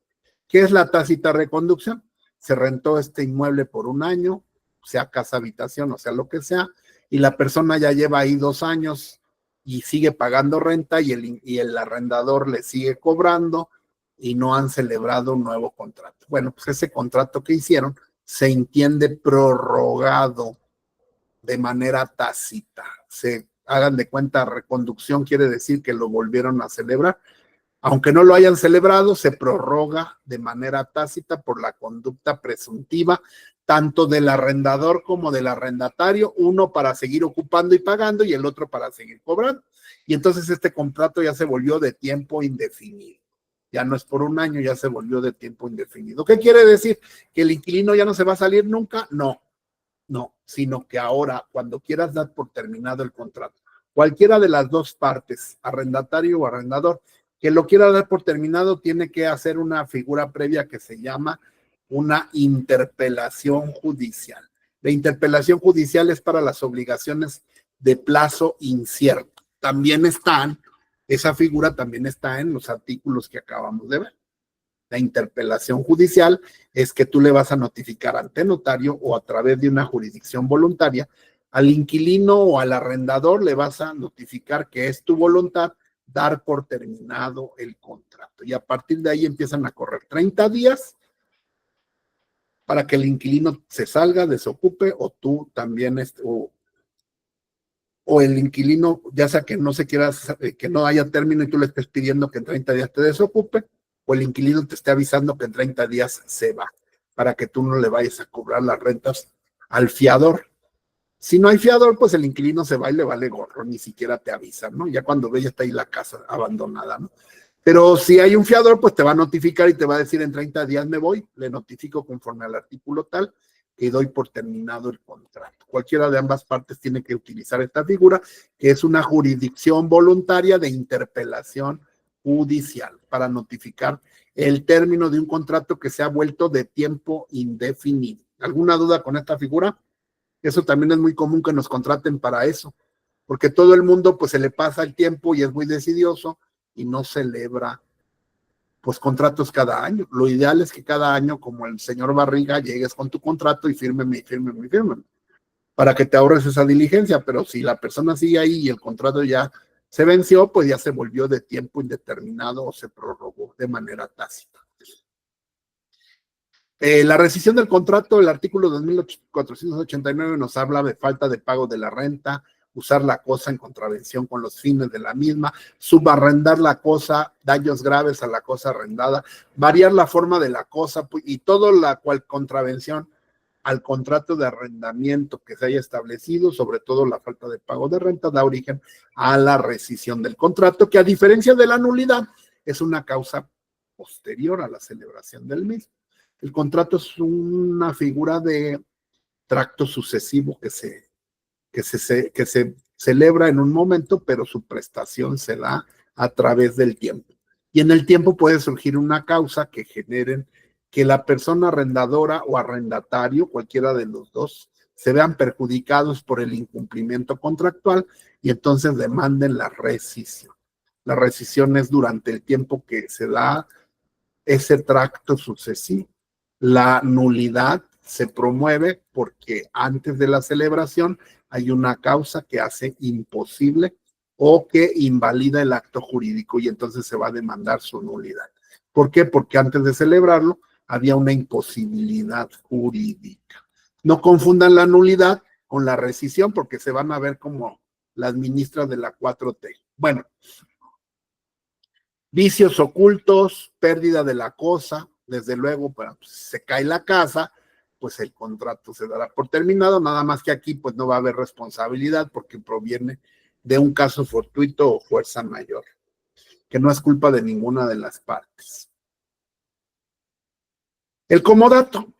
¿Qué es la tácita reconducción? Se rentó este inmueble por un año, sea casa habitación o sea lo que sea, y la persona ya lleva ahí 2 años y sigue pagando renta y el arrendador le sigue cobrando y no han celebrado un nuevo contrato. Bueno, pues ese contrato que hicieron se entiende prorrogado de manera tácita. Se hagan de cuenta, reconducción quiere decir que lo volvieron a celebrar. Aunque no lo hayan celebrado, se prorroga de manera tácita por la conducta presuntiva, tanto del arrendador como del arrendatario, uno para seguir ocupando y pagando y el otro para seguir cobrando. Y entonces este contrato ya se volvió de tiempo indefinido. Ya no es por un año, ya se volvió de tiempo indefinido. ¿Qué quiere decir? ¿Que el inquilino ya no se va a salir nunca? No, sino que ahora, cuando quieras dar por terminado el contrato, cualquiera de las dos partes, arrendatario o arrendador, que lo quiera dar por terminado, tiene que hacer una figura previa que se llama una interpelación judicial. La interpelación judicial es para las obligaciones de plazo incierto. Esa figura también está en los artículos que acabamos de ver. La interpelación judicial es que tú le vas a notificar ante notario o a través de una jurisdicción voluntaria al inquilino o al arrendador, le vas a notificar que es tu voluntad dar por terminado el contrato. Y a partir de ahí empiezan a correr 30 días para que el inquilino se salga, desocupe, o tú también, o el inquilino, ya sea que no se quiera, que no haya término y tú le estés pidiendo que en 30 días te desocupe, o el inquilino te esté avisando que en 30 días se va, para que tú no le vayas a cobrar las rentas al fiador. Si no hay fiador, pues el inquilino se va y le vale gorro, ni siquiera te avisa, ¿no? Ya cuando ve ya está ahí la casa abandonada, ¿no? Pero si hay un fiador, pues te va a notificar y te va a decir en 30 días me voy, le notifico conforme al artículo tal que doy por terminado el contrato. Cualquiera de ambas partes tiene que utilizar esta figura, que es una jurisdicción voluntaria de interpelación judicial para notificar el término de un contrato que se ha vuelto de tiempo indefinido. ¿Alguna duda con esta figura? Eso también es muy común que nos contraten para eso, porque todo el mundo pues se le pasa el tiempo y es muy decidioso y no celebra pues contratos cada año. Lo ideal es que cada año, como el señor Barriga, llegues con tu contrato y fírmeme, para que te ahorres esa diligencia, pero si la persona sigue ahí y el contrato ya se venció, pues ya se volvió de tiempo indeterminado o se prorrogó de manera tácita. La rescisión del contrato, el artículo 2489 nos habla de falta de pago de la renta, usar la cosa en contravención con los fines de la misma, subarrendar la cosa, daños graves a la cosa arrendada, variar la forma de la cosa y toda la cual contravención al contrato de arrendamiento que se haya establecido, sobre todo la falta de pago de renta, da origen a la rescisión del contrato, que a diferencia de la nulidad, es una causa posterior a la celebración del mismo. El contrato es una figura de tracto sucesivo que se celebra en un momento, pero su prestación se da a través del tiempo. Y en el tiempo puede surgir una causa que generen que la persona arrendadora o arrendatario, cualquiera de los dos, se vean perjudicados por el incumplimiento contractual y entonces demanden la rescisión. La rescisión es durante el tiempo que se da ese tracto sucesivo. La nulidad se promueve porque antes de la celebración hay una causa que hace imposible o que invalida el acto jurídico y entonces se va a demandar su nulidad. ¿Por qué? Porque antes de celebrarlo había una imposibilidad jurídica. No confundan la nulidad con la rescisión porque se van a ver como las ministras de la 4T. Bueno, vicios ocultos, pérdida de la cosa, desde luego, pues, se cae la casa, pues el contrato se dará por terminado, nada más que aquí pues no va a haber responsabilidad porque proviene de un caso fortuito o fuerza mayor, que no es culpa de ninguna de las partes. El comodato,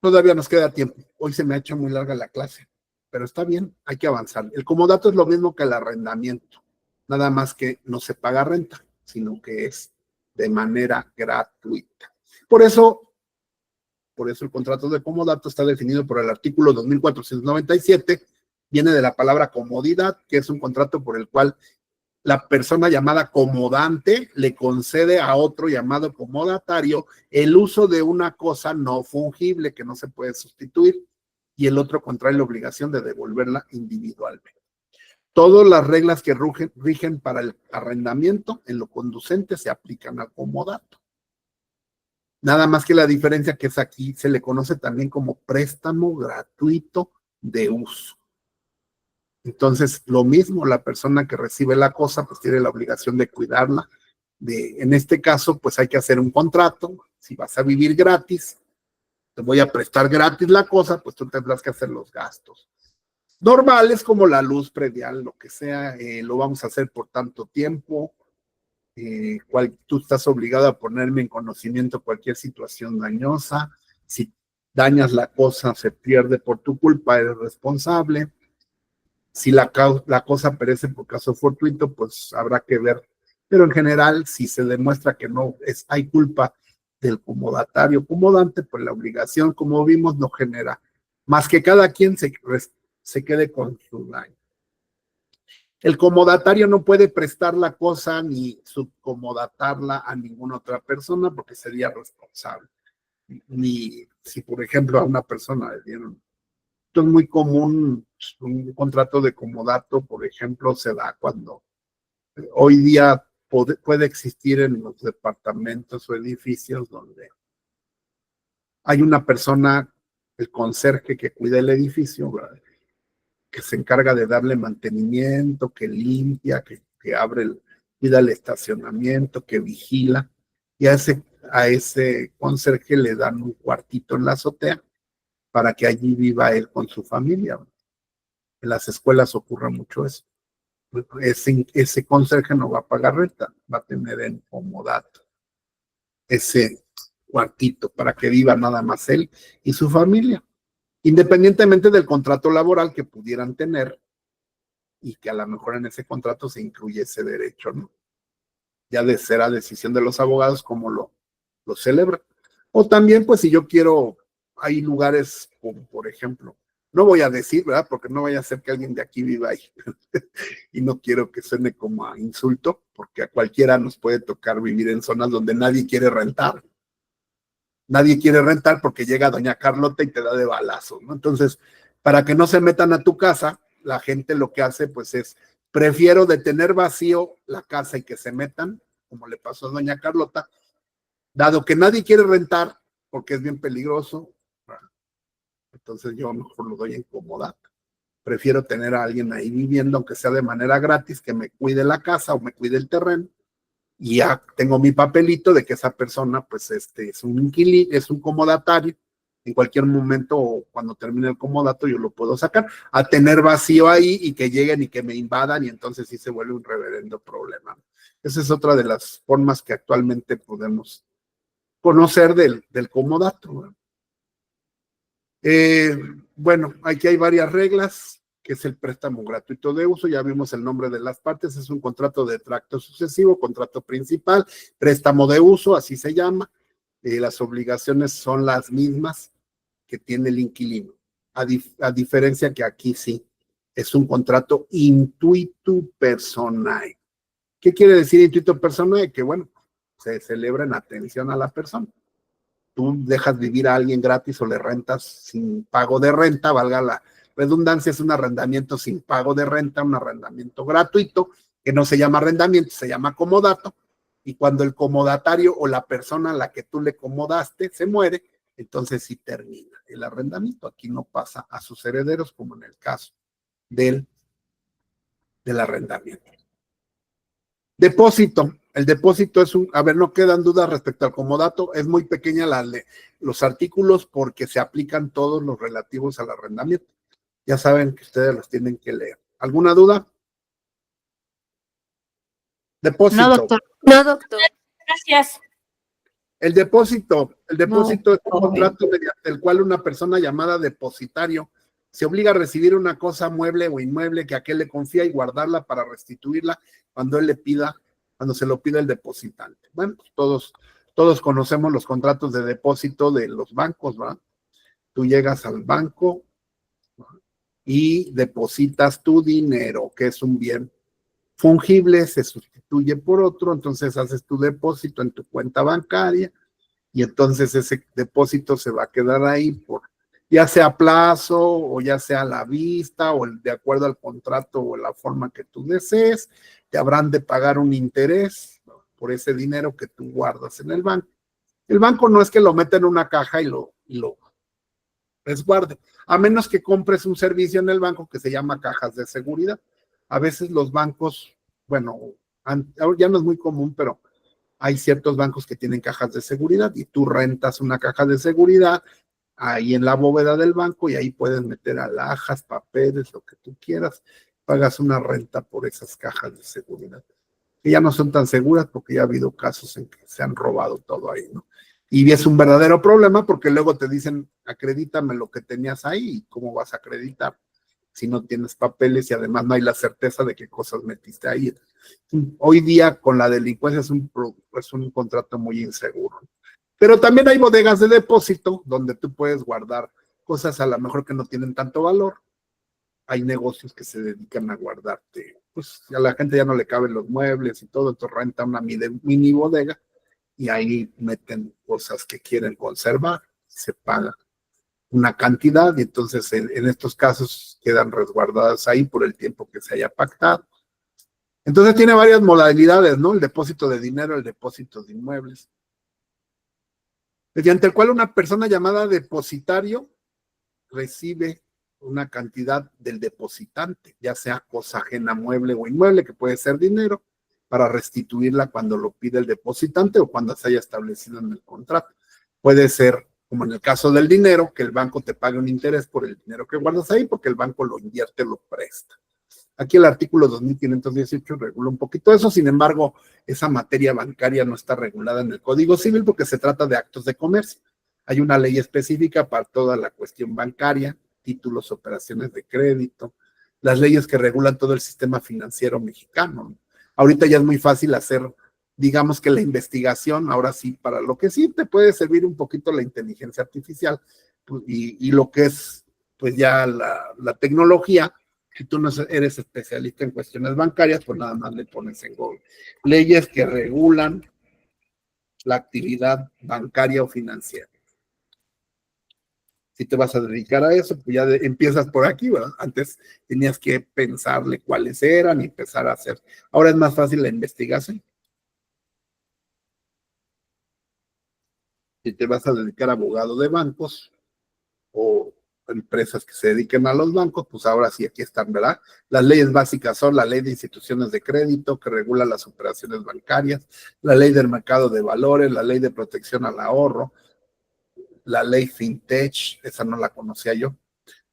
todavía nos queda tiempo, hoy se me ha hecho muy larga la clase, pero está bien, hay que avanzar. El comodato es lo mismo que el arrendamiento, nada más que no se paga renta, sino que es de manera gratuita. Por eso el contrato de comodato está definido por el artículo 2497, viene de la palabra comodidad, que es un contrato por el cual la persona llamada comodante le concede a otro llamado comodatario el uso de una cosa no fungible que no se puede sustituir, y el otro contrae la obligación de devolverla individualmente. Todas las reglas que rigen para el arrendamiento en lo conducente se aplican al comodato. Nada más que la diferencia que es aquí, se le conoce también como préstamo gratuito de uso. Entonces, lo mismo, la persona que recibe la cosa, pues tiene la obligación de cuidarla. En este caso, pues hay que hacer un contrato. Si vas a vivir gratis, te voy a prestar gratis la cosa, pues tú tendrás que hacer los gastos normales, como la luz, predial, lo que sea. Lo vamos a hacer por tanto tiempo. Tú estás obligado a ponerme en conocimiento cualquier situación dañosa. Si dañas la cosa, se pierde por tu culpa, eres responsable. Si la cosa perece por caso fortuito, pues habrá que ver. Pero en general, si se demuestra que no hay culpa del comodatario comodante, pues la obligación, como vimos, no genera más que cada quien se quede con su daño. El comodatario no puede prestar la cosa ni subcomodatarla a ninguna otra persona porque sería responsable. Ni si, por ejemplo, a una persona le dieron. Esto es muy común, un contrato de comodato, por ejemplo, se da cuando hoy día puede existir en los departamentos o edificios donde hay una persona, el conserje que cuida el edificio, ¿verdad?, que se encarga de darle mantenimiento, que limpia, que cuida el estacionamiento, que vigila, y a ese conserje le dan un cuartito en la azotea para que allí viva él con su familia. En las escuelas ocurre mucho eso. Ese conserje no va a pagar renta, va a tener en comodato ese cuartito para que viva nada más él y su familia, independientemente del contrato laboral que pudieran tener y que a lo mejor en ese contrato se incluye ese derecho, ¿no? Ya será decisión de los abogados cómo lo celebran. O también, pues si yo quiero, hay lugares como, por ejemplo, no voy a decir, ¿verdad?, porque no vaya a ser que alguien de aquí viva ahí y no quiero que suene como a insulto, porque a cualquiera nos puede tocar vivir en zonas donde nadie quiere rentar. Nadie quiere rentar porque llega doña Carlota y te da de balazo, ¿no? Entonces, para que no se metan a tu casa, la gente lo que hace, pues es, prefiero detener vacío la casa y que se metan, como le pasó a doña Carlota, dado que nadie quiere rentar porque es bien peligroso. Entonces yo mejor lo doy en comodato. Prefiero tener a alguien ahí viviendo, aunque sea de manera gratis, que me cuide la casa o me cuide el terreno. Y ya tengo mi papelito de que esa persona, pues, es un inquilino, es un comodatario. En cualquier momento, o cuando termine el comodato, yo lo puedo sacar. A tener vacío ahí y que lleguen y que me invadan, y entonces sí se vuelve un reverendo problema. Esa es otra de las formas que actualmente podemos conocer del comodato, ¿no? Bueno, aquí hay varias reglas, que es el préstamo gratuito de uso. Ya vimos el nombre de las partes. Es un contrato de tracto sucesivo, contrato principal, préstamo de uso, así se llama. Las obligaciones son las mismas que tiene el inquilino, a diferencia que aquí sí es un contrato intuitu personae. ¿Qué quiere decir intuitu personae? Que bueno, se celebra en atención a la persona. Tú dejas vivir a alguien gratis o le rentas sin pago de renta, valga la redundancia, es un arrendamiento sin pago de renta, un arrendamiento gratuito, que no se llama arrendamiento, se llama comodato, y cuando el comodatario o la persona a la que tú le comodaste se muere, entonces sí termina el arrendamiento. Aquí no pasa a sus herederos, como en el caso del arrendamiento. Depósito. El depósito es a ver, no quedan dudas respecto al comodato, es muy pequeña los artículos porque se aplican todos los relativos al arrendamiento. Ya saben que ustedes los tienen que leer. ¿Alguna duda? Depósito. No, doctor. No, doctor. Gracias. El depósito es un contrato mediante el cual una persona llamada depositario se obliga a recibir una cosa mueble o inmueble que aquel le confía y guardarla para restituirla cuando él le pida cuando se lo pide el depositante. Bueno, pues todos conocemos los contratos de depósito de los bancos, ¿verdad? Tú llegas al banco y depositas tu dinero, que es un bien fungible, se sustituye por otro, entonces haces tu depósito en tu cuenta bancaria y entonces ese depósito se va a quedar ahí por ya sea a plazo o ya sea a la vista o de acuerdo al contrato o la forma que tú desees, te habrán de pagar un interés por ese dinero que tú guardas en el banco. El banco no es que lo meta en una caja y lo resguarde, a menos que compres un servicio en el banco que se llama cajas de seguridad. A veces los bancos, bueno, ya no es muy común, pero hay ciertos bancos que tienen cajas de seguridad y tú rentas una caja de seguridad ahí en la bóveda del banco y ahí puedes meter alhajas, papeles, lo que tú quieras, pagas una renta por esas cajas de seguridad, que ya no son tan seguras porque ya ha habido casos en que se han robado todo ahí, ¿no? Y es un verdadero problema porque luego te dicen, acredítame lo que tenías ahí, ¿y cómo vas a acreditar si no tienes papeles y además no hay la certeza de qué cosas metiste ahí? Hoy día con la delincuencia es un contrato muy inseguro. Pero también hay bodegas de depósito donde tú puedes guardar cosas a lo mejor que no tienen tanto valor. Hay negocios que se dedican a guardarte, pues a la gente ya no le caben los muebles y todo, entonces renta una mini bodega y ahí meten cosas que quieren conservar, se paga una cantidad y entonces en estos casos quedan resguardadas ahí por el tiempo que se haya pactado. Entonces tiene varias modalidades, ¿no? El depósito de dinero, el depósito de inmuebles, mediante el cual una persona llamada depositario recibe una cantidad del depositante, ya sea cosa ajena, mueble o inmueble, que puede ser dinero, para restituirla cuando lo pide el depositante o cuando se haya establecido en el contrato. Puede ser, como en el caso del dinero, que el banco te pague un interés por el dinero que guardas ahí, porque el banco lo invierte, lo presta. Aquí el artículo 2518 regula un poquito eso, sin embargo, esa materia bancaria no está regulada en el Código Civil porque se trata de actos de comercio. Hay una ley específica para toda la cuestión bancaria, títulos, operaciones de crédito, las leyes que regulan todo el sistema financiero mexicano. Ahorita ya es muy fácil hacer, digamos que la investigación, ahora sí, para lo que sí te puede servir un poquito la inteligencia artificial y lo que es, pues ya la tecnología. Si tú no eres especialista en cuestiones bancarias, pues nada más le pones en Google leyes que regulan la actividad bancaria o financiera. Si te vas a dedicar a eso, pues ya empiezas por aquí, ¿verdad? Antes tenías que pensarle cuáles eran y empezar a hacer. Ahora es más fácil la investigación. Si te vas a dedicar a abogado de bancos o empresas que se dediquen a los bancos, pues ahora sí, aquí están, ¿verdad? Las leyes básicas son la ley de instituciones de crédito que regula las operaciones bancarias, la ley del mercado de valores, la ley de protección al ahorro, la ley FinTech, esa no la conocía yo,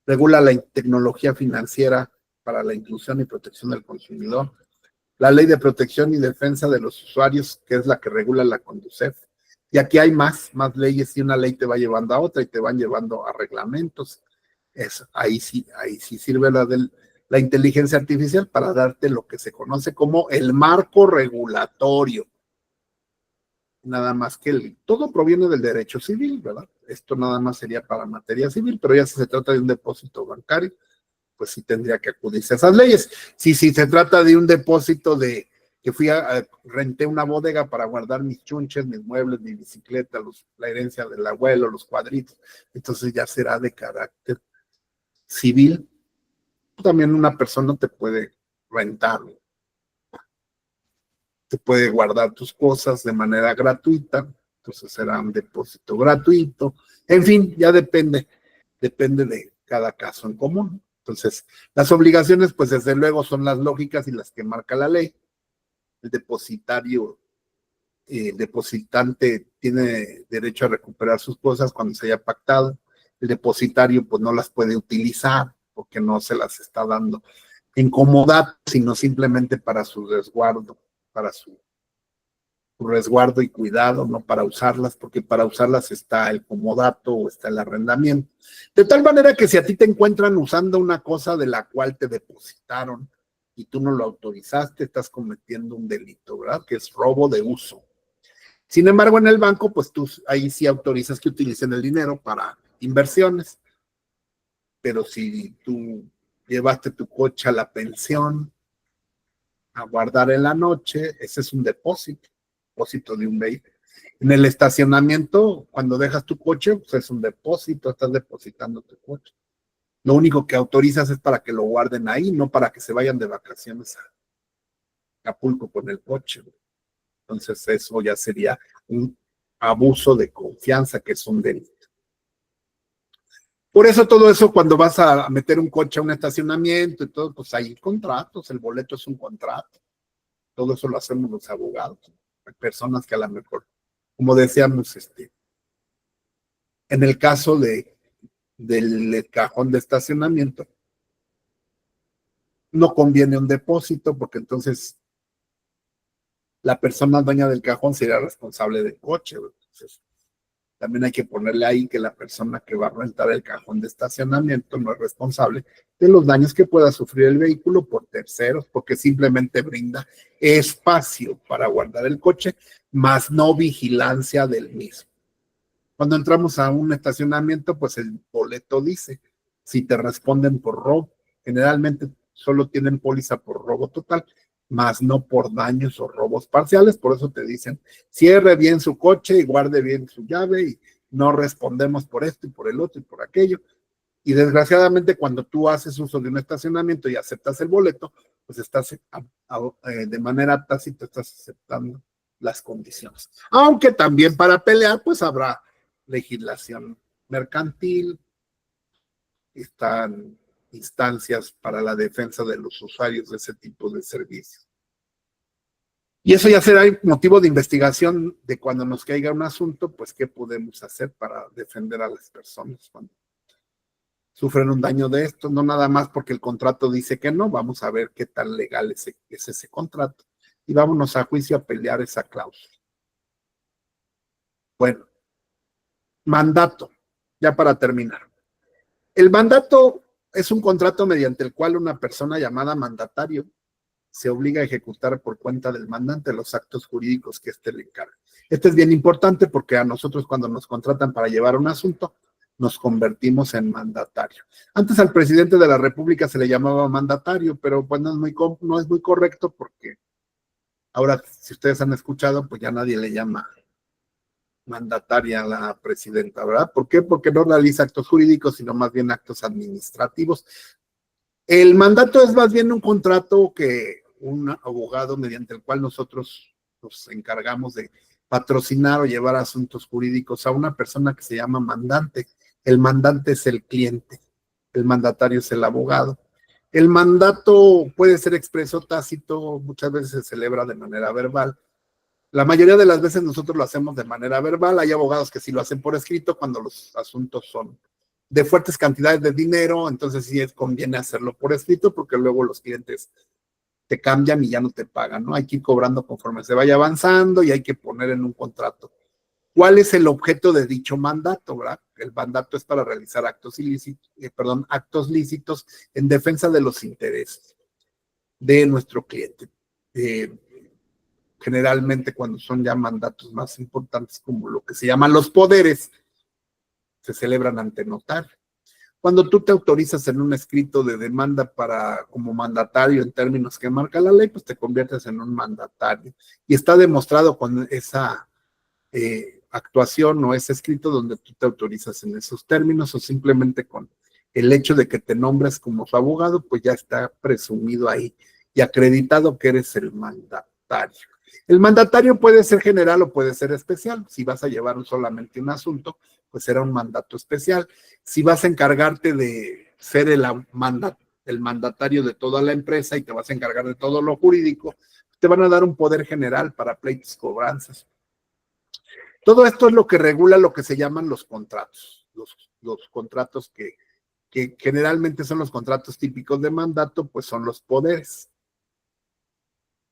regula la tecnología financiera para la inclusión y protección del consumidor, la ley de protección y defensa de los usuarios, que es la que regula la Conducef. Y aquí hay más leyes y una ley te va llevando a otra y te van llevando a reglamentos. Ahí sí sirve la inteligencia artificial para darte lo que se conoce como el marco regulatorio. Nada más que todo proviene del derecho civil, ¿verdad? Esto nada más sería para materia civil, pero ya si se trata de un depósito bancario, pues sí tendría que acudirse a esas leyes. Si se trata de un depósito que renté una bodega para guardar mis chunches, mis muebles, mi bicicleta, la herencia del abuelo, los cuadritos, entonces ya será de carácter civil. También una persona te puede rentar, te puede guardar tus cosas de manera gratuita, entonces será un depósito gratuito. En fin, ya depende de cada caso en común. Entonces, las obligaciones, pues desde luego son las lógicas y las que marca la ley. El depositante tiene derecho a recuperar sus cosas cuando se haya pactado. El depositario, pues no las puede utilizar porque no se las está dando en comodato, sino simplemente para su resguardo, para su resguardo y cuidado, no para usarlas, porque para usarlas está el comodato o está el arrendamiento. De tal manera que si a ti te encuentran usando una cosa de la cual te depositaron y tú no lo autorizaste, estás cometiendo un delito, ¿verdad? Que es robo de uso. Sin embargo, en el banco, pues tú ahí sí autorizas que utilicen el dinero para inversiones, pero si tú llevaste tu coche a la pensión a guardar en la noche, ese es un depósito de un vehículo. En el estacionamiento, cuando dejas tu coche, pues es un depósito, estás depositando tu coche. Lo único que autorizas es para que lo guarden ahí, no para que se vayan de vacaciones a Acapulco con el coche. Entonces eso ya sería un abuso de confianza, que es un delito. Por eso todo eso, cuando vas a meter un coche a un estacionamiento y todo, pues hay contratos, el boleto es un contrato. Todo eso lo hacemos los abogados. Hay personas que a lo mejor, como decíamos, en el caso del cajón de estacionamiento, no conviene un depósito porque entonces la persona dueña del cajón sería responsable del coche. Entonces, también hay que ponerle ahí que la persona que va a rentar el cajón de estacionamiento no es responsable de los daños que pueda sufrir el vehículo por terceros, porque simplemente brinda espacio para guardar el coche, más no vigilancia del mismo. Cuando entramos a un estacionamiento, pues el boleto dice, si te responden por robo, generalmente solo tienen póliza por robo total, más no por daños o robos parciales. Por eso te dicen, cierre bien su coche y guarde bien su llave y no respondemos por esto y por el otro y por aquello. Y desgraciadamente cuando tú haces uso de un estacionamiento y aceptas el boleto, pues estás de manera tácita, estás aceptando las condiciones. Aunque también para pelear, pues habrá legislación mercantil, están instancias para la defensa de los usuarios de ese tipo de servicios. Y eso ya será motivo de investigación de cuando nos caiga un asunto, pues qué podemos hacer para defender a las personas cuando sufren un daño de esto, no nada más porque el contrato dice que no, vamos a ver qué tan legal es ese contrato y vámonos a juicio a pelear esa cláusula. Bueno, mandato, ya para terminar. El mandato es un contrato mediante el cual una persona llamada mandatario se obliga a ejecutar por cuenta del mandante los actos jurídicos que éste le encarga. Este es bien importante porque a nosotros cuando nos contratan para llevar un asunto, nos convertimos en mandatario. Antes al presidente de la República se le llamaba mandatario, pero pues no es muy correcto porque ahora, si ustedes han escuchado, pues ya nadie le llama mandataria a la presidenta, ¿verdad? ¿Por qué? Porque no realiza actos jurídicos, sino más bien actos administrativos. El mandato es más bien un contrato que un abogado mediante el cual nosotros nos encargamos de patrocinar o llevar asuntos jurídicos a una persona que se llama mandante. El mandante es el cliente, el mandatario es el abogado. El mandato puede ser expreso, tácito, muchas veces se celebra de manera verbal. La mayoría de las veces nosotros lo hacemos de manera verbal. Hay abogados que sí lo hacen por escrito cuando los asuntos son de fuertes cantidades de dinero, entonces sí conviene hacerlo por escrito porque luego los clientes te cambian y ya no te pagan, ¿no? Hay que ir cobrando conforme se vaya avanzando y hay que poner en un contrato cuál es el objeto de dicho mandato, ¿verdad? El mandato es para realizar actos lícitos en defensa de los intereses de nuestro cliente. Generalmente cuando son ya mandatos más importantes como lo que se llaman los poderes, se celebran ante notario. Cuando tú te autorizas en un escrito de demanda como mandatario en términos que marca la ley, pues te conviertes en un mandatario. Y está demostrado con esa actuación o ese escrito donde tú te autorizas en esos términos o simplemente con el hecho de que te nombres como su abogado, pues ya está presumido ahí y acreditado que eres el mandatario. El mandatario puede ser general o puede ser especial. Si vas a llevar solamente un asunto, pues será un mandato especial. Si vas a encargarte de ser el mandatario de toda la empresa y te vas a encargar de todo lo jurídico, te van a dar un poder general para pleitos, cobranzas. Todo esto es lo que regula lo que se llaman los contratos. Los contratos que generalmente son los contratos típicos de mandato, pues son los poderes.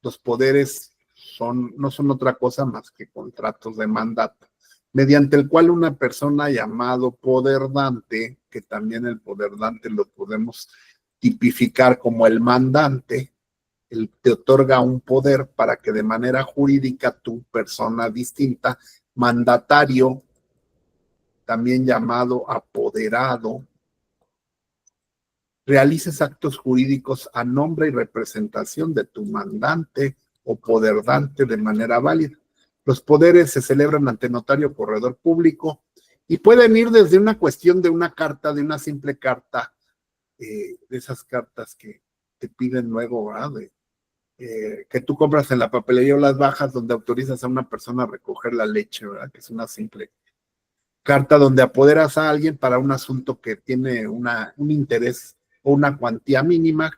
Los poderes no son otra cosa más que contratos de mandato, mediante el cual una persona llamado poderdante, que también el poderdante lo podemos tipificar como el mandante, Él te otorga un poder para que de manera jurídica tu persona distinta, mandatario, también llamado apoderado, realices actos jurídicos a nombre y representación de tu mandante o poderdante de manera válida. Los poderes se celebran ante notario o corredor público y pueden ir desde una cuestión de una carta, de una simple carta, de esas cartas que te piden luego, ¿verdad? Que tú compras en la papelería o las bajas, donde autorizas a una persona a recoger la leche, ¿verdad? Que es una simple carta donde apoderas a alguien para un asunto que tiene un interés o una cuantía mínima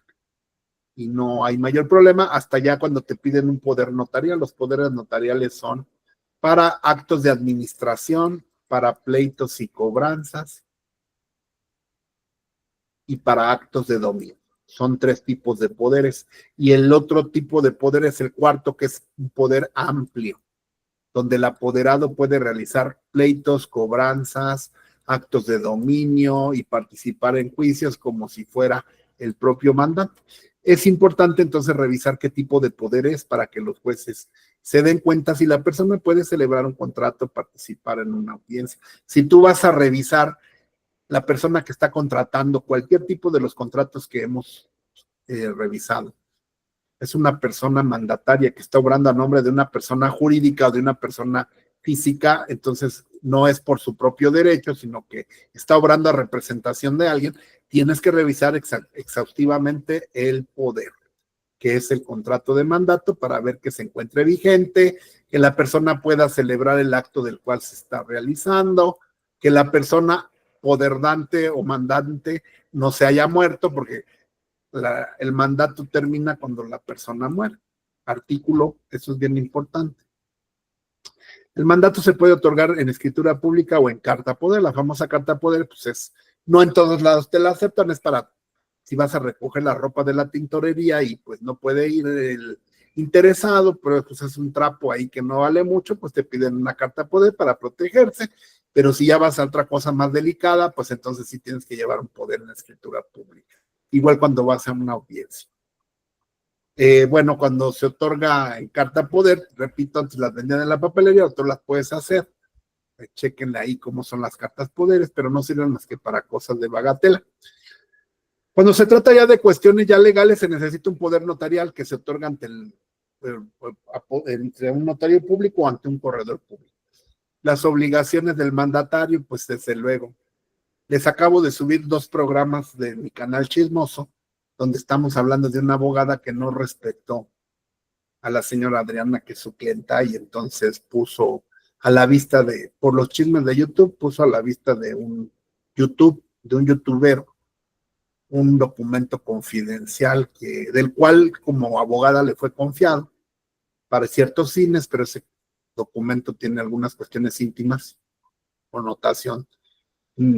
y no hay mayor problema, hasta ya cuando te piden un poder notarial. Los poderes notariales son para actos de administración, para pleitos y cobranzas y para actos de dominio. Son 3 tipos de poderes. Y el otro tipo de poder es el cuarto, que es un poder amplio, donde el apoderado puede realizar pleitos, cobranzas, actos de dominio y participar en juicios como si fuera el propio mandante. Es importante entonces revisar qué tipo de poder es para que los jueces se den cuenta si la persona puede celebrar un contrato, participar en una audiencia. Si tú vas a revisar la persona que está contratando cualquier tipo de los contratos que hemos revisado, es una persona mandataria que está obrando a nombre de una persona jurídica o de una persona física, entonces no es por su propio derecho, sino que está obrando a representación de alguien. Tienes que revisar exhaustivamente el poder, que es el contrato de mandato, para ver que se encuentre vigente, que la persona pueda celebrar el acto del cual se está realizando, que la persona poderdante o mandante no se haya muerto, porque el mandato termina cuando la persona muere. Artículo, eso es bien importante. El mandato se puede otorgar en escritura pública o en carta poder. La famosa carta poder, pues no en todos lados te la aceptan, es para si vas a recoger la ropa de la tintorería y pues no puede ir el interesado, pero pues es un trapo ahí que no vale mucho, pues te piden una carta poder para protegerse. Pero si ya vas a otra cosa más delicada, pues entonces sí tienes que llevar un poder en la escritura pública. Igual cuando vas a una audiencia. Bueno, cuando se otorga en carta poder, repito, antes las vendían en la papelería, otras las puedes hacer. Chequenle ahí cómo son las cartas poderes, pero no sirven más que para cosas de bagatela. Cuando se trata ya de cuestiones ya legales, se necesita un poder notarial que se otorga ante entre un notario público o ante un corredor público. Las obligaciones del mandatario, pues desde luego. Les acabo de subir 2 programas de mi canal Chismoso, donde estamos hablando de una abogada que no respetó a la señora Adriana, que es su clienta, y entonces puso a la vista por los chismes de YouTube, puso a la vista de un youtuber, un documento confidencial del cual como abogada le fue confiado para ciertos fines, pero ese documento tiene algunas cuestiones íntimas, connotación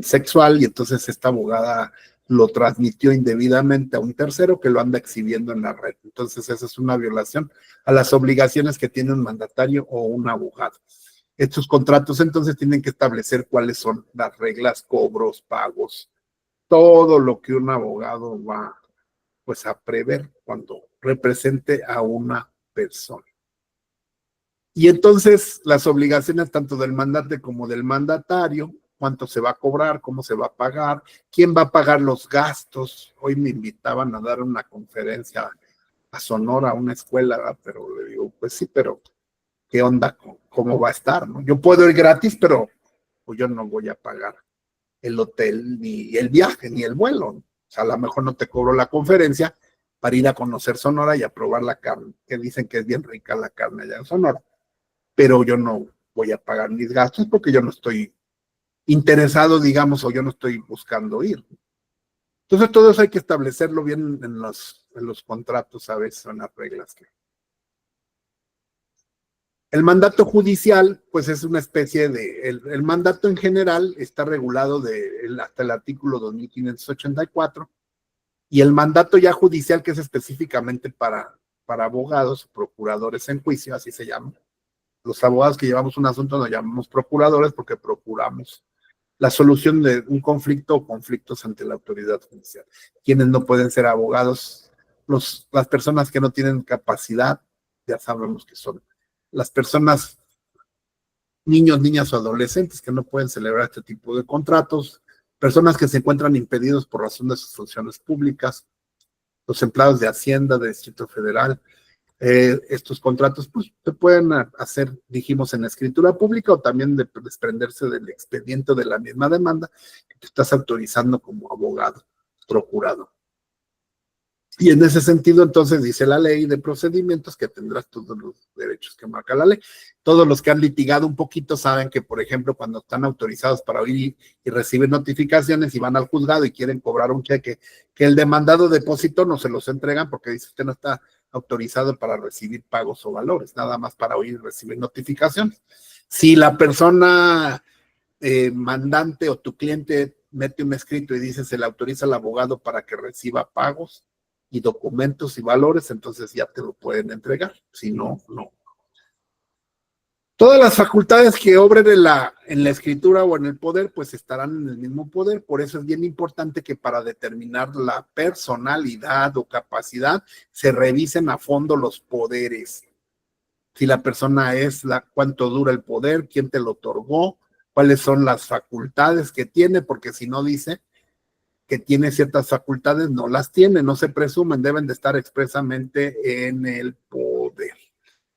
sexual, y entonces esta abogada lo transmitió indebidamente a un tercero que lo anda exhibiendo en la red. Entonces esa es una violación a las obligaciones que tiene un mandatario o un abogado. Estos contratos entonces tienen que establecer cuáles son las reglas, cobros, pagos, todo lo que un abogado va pues a prever cuando represente a una persona. Y entonces las obligaciones tanto del mandante como del mandatario, cuánto se va a cobrar, cómo se va a pagar, quién va a pagar los gastos. Hoy me invitaban a dar una conferencia a Sonora, a una escuela, pero le digo, pues sí, pero ¿qué onda? ¿Cómo va a estar? ¿No? Yo puedo ir gratis, pero pues yo no voy a pagar el hotel, ni el viaje, ni el vuelo. O sea, a lo mejor no te cobro la conferencia para ir a conocer Sonora y a probar la carne, que dicen que es bien rica la carne allá en Sonora. Pero yo no voy a pagar mis gastos porque yo no estoy interesado, digamos, o yo no estoy buscando ir. Entonces todo eso hay que establecerlo bien en los contratos, a veces son las reglas. El mandato judicial, pues es una especie de, el mandato en general está regulado hasta el artículo 2584, y el mandato ya judicial, que es específicamente para abogados o procuradores en juicio, así se llama. Los abogados que llevamos un asunto nos llamamos procuradores porque procuramos la solución de un conflicto o conflictos ante la autoridad judicial. Quienes no pueden ser abogados las personas que no tienen capacidad, ya sabemos que son las personas, niños, niñas o adolescentes que no pueden celebrar este tipo de contratos, personas que se encuentran impedidos por razón de sus funciones públicas, los empleados de Hacienda, de Distrito Federal. Estos contratos pues se pueden hacer, dijimos, en escritura pública o también desprenderse del expediente de la misma demanda que te estás autorizando como abogado, procurador. Y en ese sentido, entonces, dice la ley de procedimientos que tendrás todos los derechos que marca la ley. Todos los que han litigado un poquito saben que, por ejemplo, cuando están autorizados para oír y reciben notificaciones y van al juzgado y quieren cobrar un cheque, que el demandado depositó, no se los entregan porque dice usted no está autorizado para recibir pagos o valores, nada más para oír y recibir notificaciones. Si la persona mandante o tu cliente mete un escrito y dice se le autoriza al abogado para que reciba pagos y documentos y valores, entonces ya te lo pueden entregar, si no, no. Todas las facultades que obren en la escritura o en el poder, pues estarán en el mismo poder, por eso es bien importante que para determinar la personalidad o capacidad, se revisen a fondo los poderes. Si la persona es, cuánto dura el poder, quién te lo otorgó, cuáles son las facultades que tiene, porque si no dice que tiene ciertas facultades, no las tiene, no se presumen, deben de estar expresamente en el poder.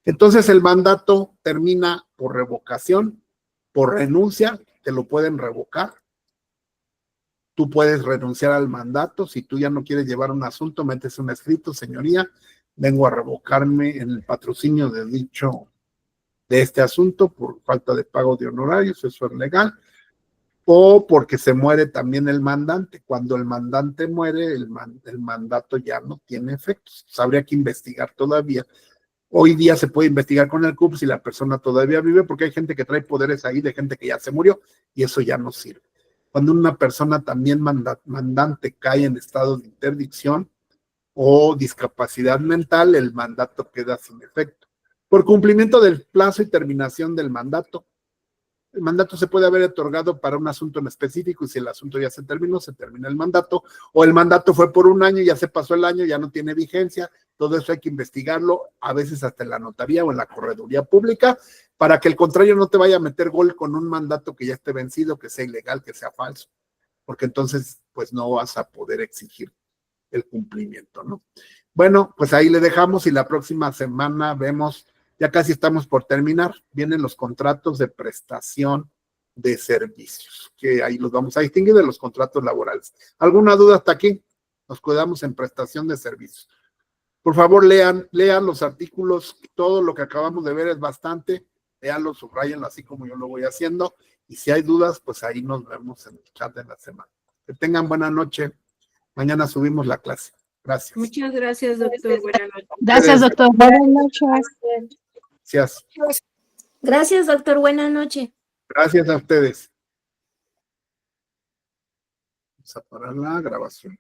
Entonces el mandato termina por revocación, por renuncia, te lo pueden revocar. Tú puedes renunciar al mandato, si tú ya no quieres llevar un asunto, metes un escrito, señoría, vengo a revocarme en el patrocinio de este asunto por falta de pago de honorarios, eso es legal. O porque se muere también el mandante. Cuando el mandante muere, el mandato ya no tiene efectos. Habría que investigar todavía. Hoy día se puede investigar con el CUP si la persona todavía vive, porque hay gente que trae poderes ahí de gente que ya se murió y eso ya no sirve. Cuando una persona también mandante cae en estado de interdicción o discapacidad mental, el mandato queda sin efecto. Por cumplimiento del plazo y terminación del mandato. El mandato se puede haber otorgado para un asunto en específico y si el asunto ya se terminó, se termina el mandato, o el mandato fue por un año, ya se pasó el año, ya no tiene vigencia. Todo eso hay que investigarlo, a veces hasta en la notaría o en la correduría pública, para que el contrario no te vaya a meter gol con un mandato que ya esté vencido, que sea ilegal, que sea falso, porque entonces pues no vas a poder exigir el cumplimiento, ¿no? Bueno, pues ahí le dejamos y la próxima semana vemos. Ya casi estamos por terminar, vienen los contratos de prestación de servicios, que ahí los vamos a distinguir de los contratos laborales. ¿Alguna duda hasta aquí? Nos quedamos en prestación de servicios. Por favor, lean los artículos, todo lo que acabamos de ver es bastante, leanlo, subrayenlo así como yo lo voy haciendo, y si hay dudas, pues ahí nos vemos en el chat de la semana. Que tengan buena noche, mañana subimos la clase. Gracias. Muchas gracias, doctor. Buenas noches. Gracias, doctor. Buenas noches. Gracias. Gracias, doctor. Buenas noches. Gracias a ustedes. Vamos a parar la grabación.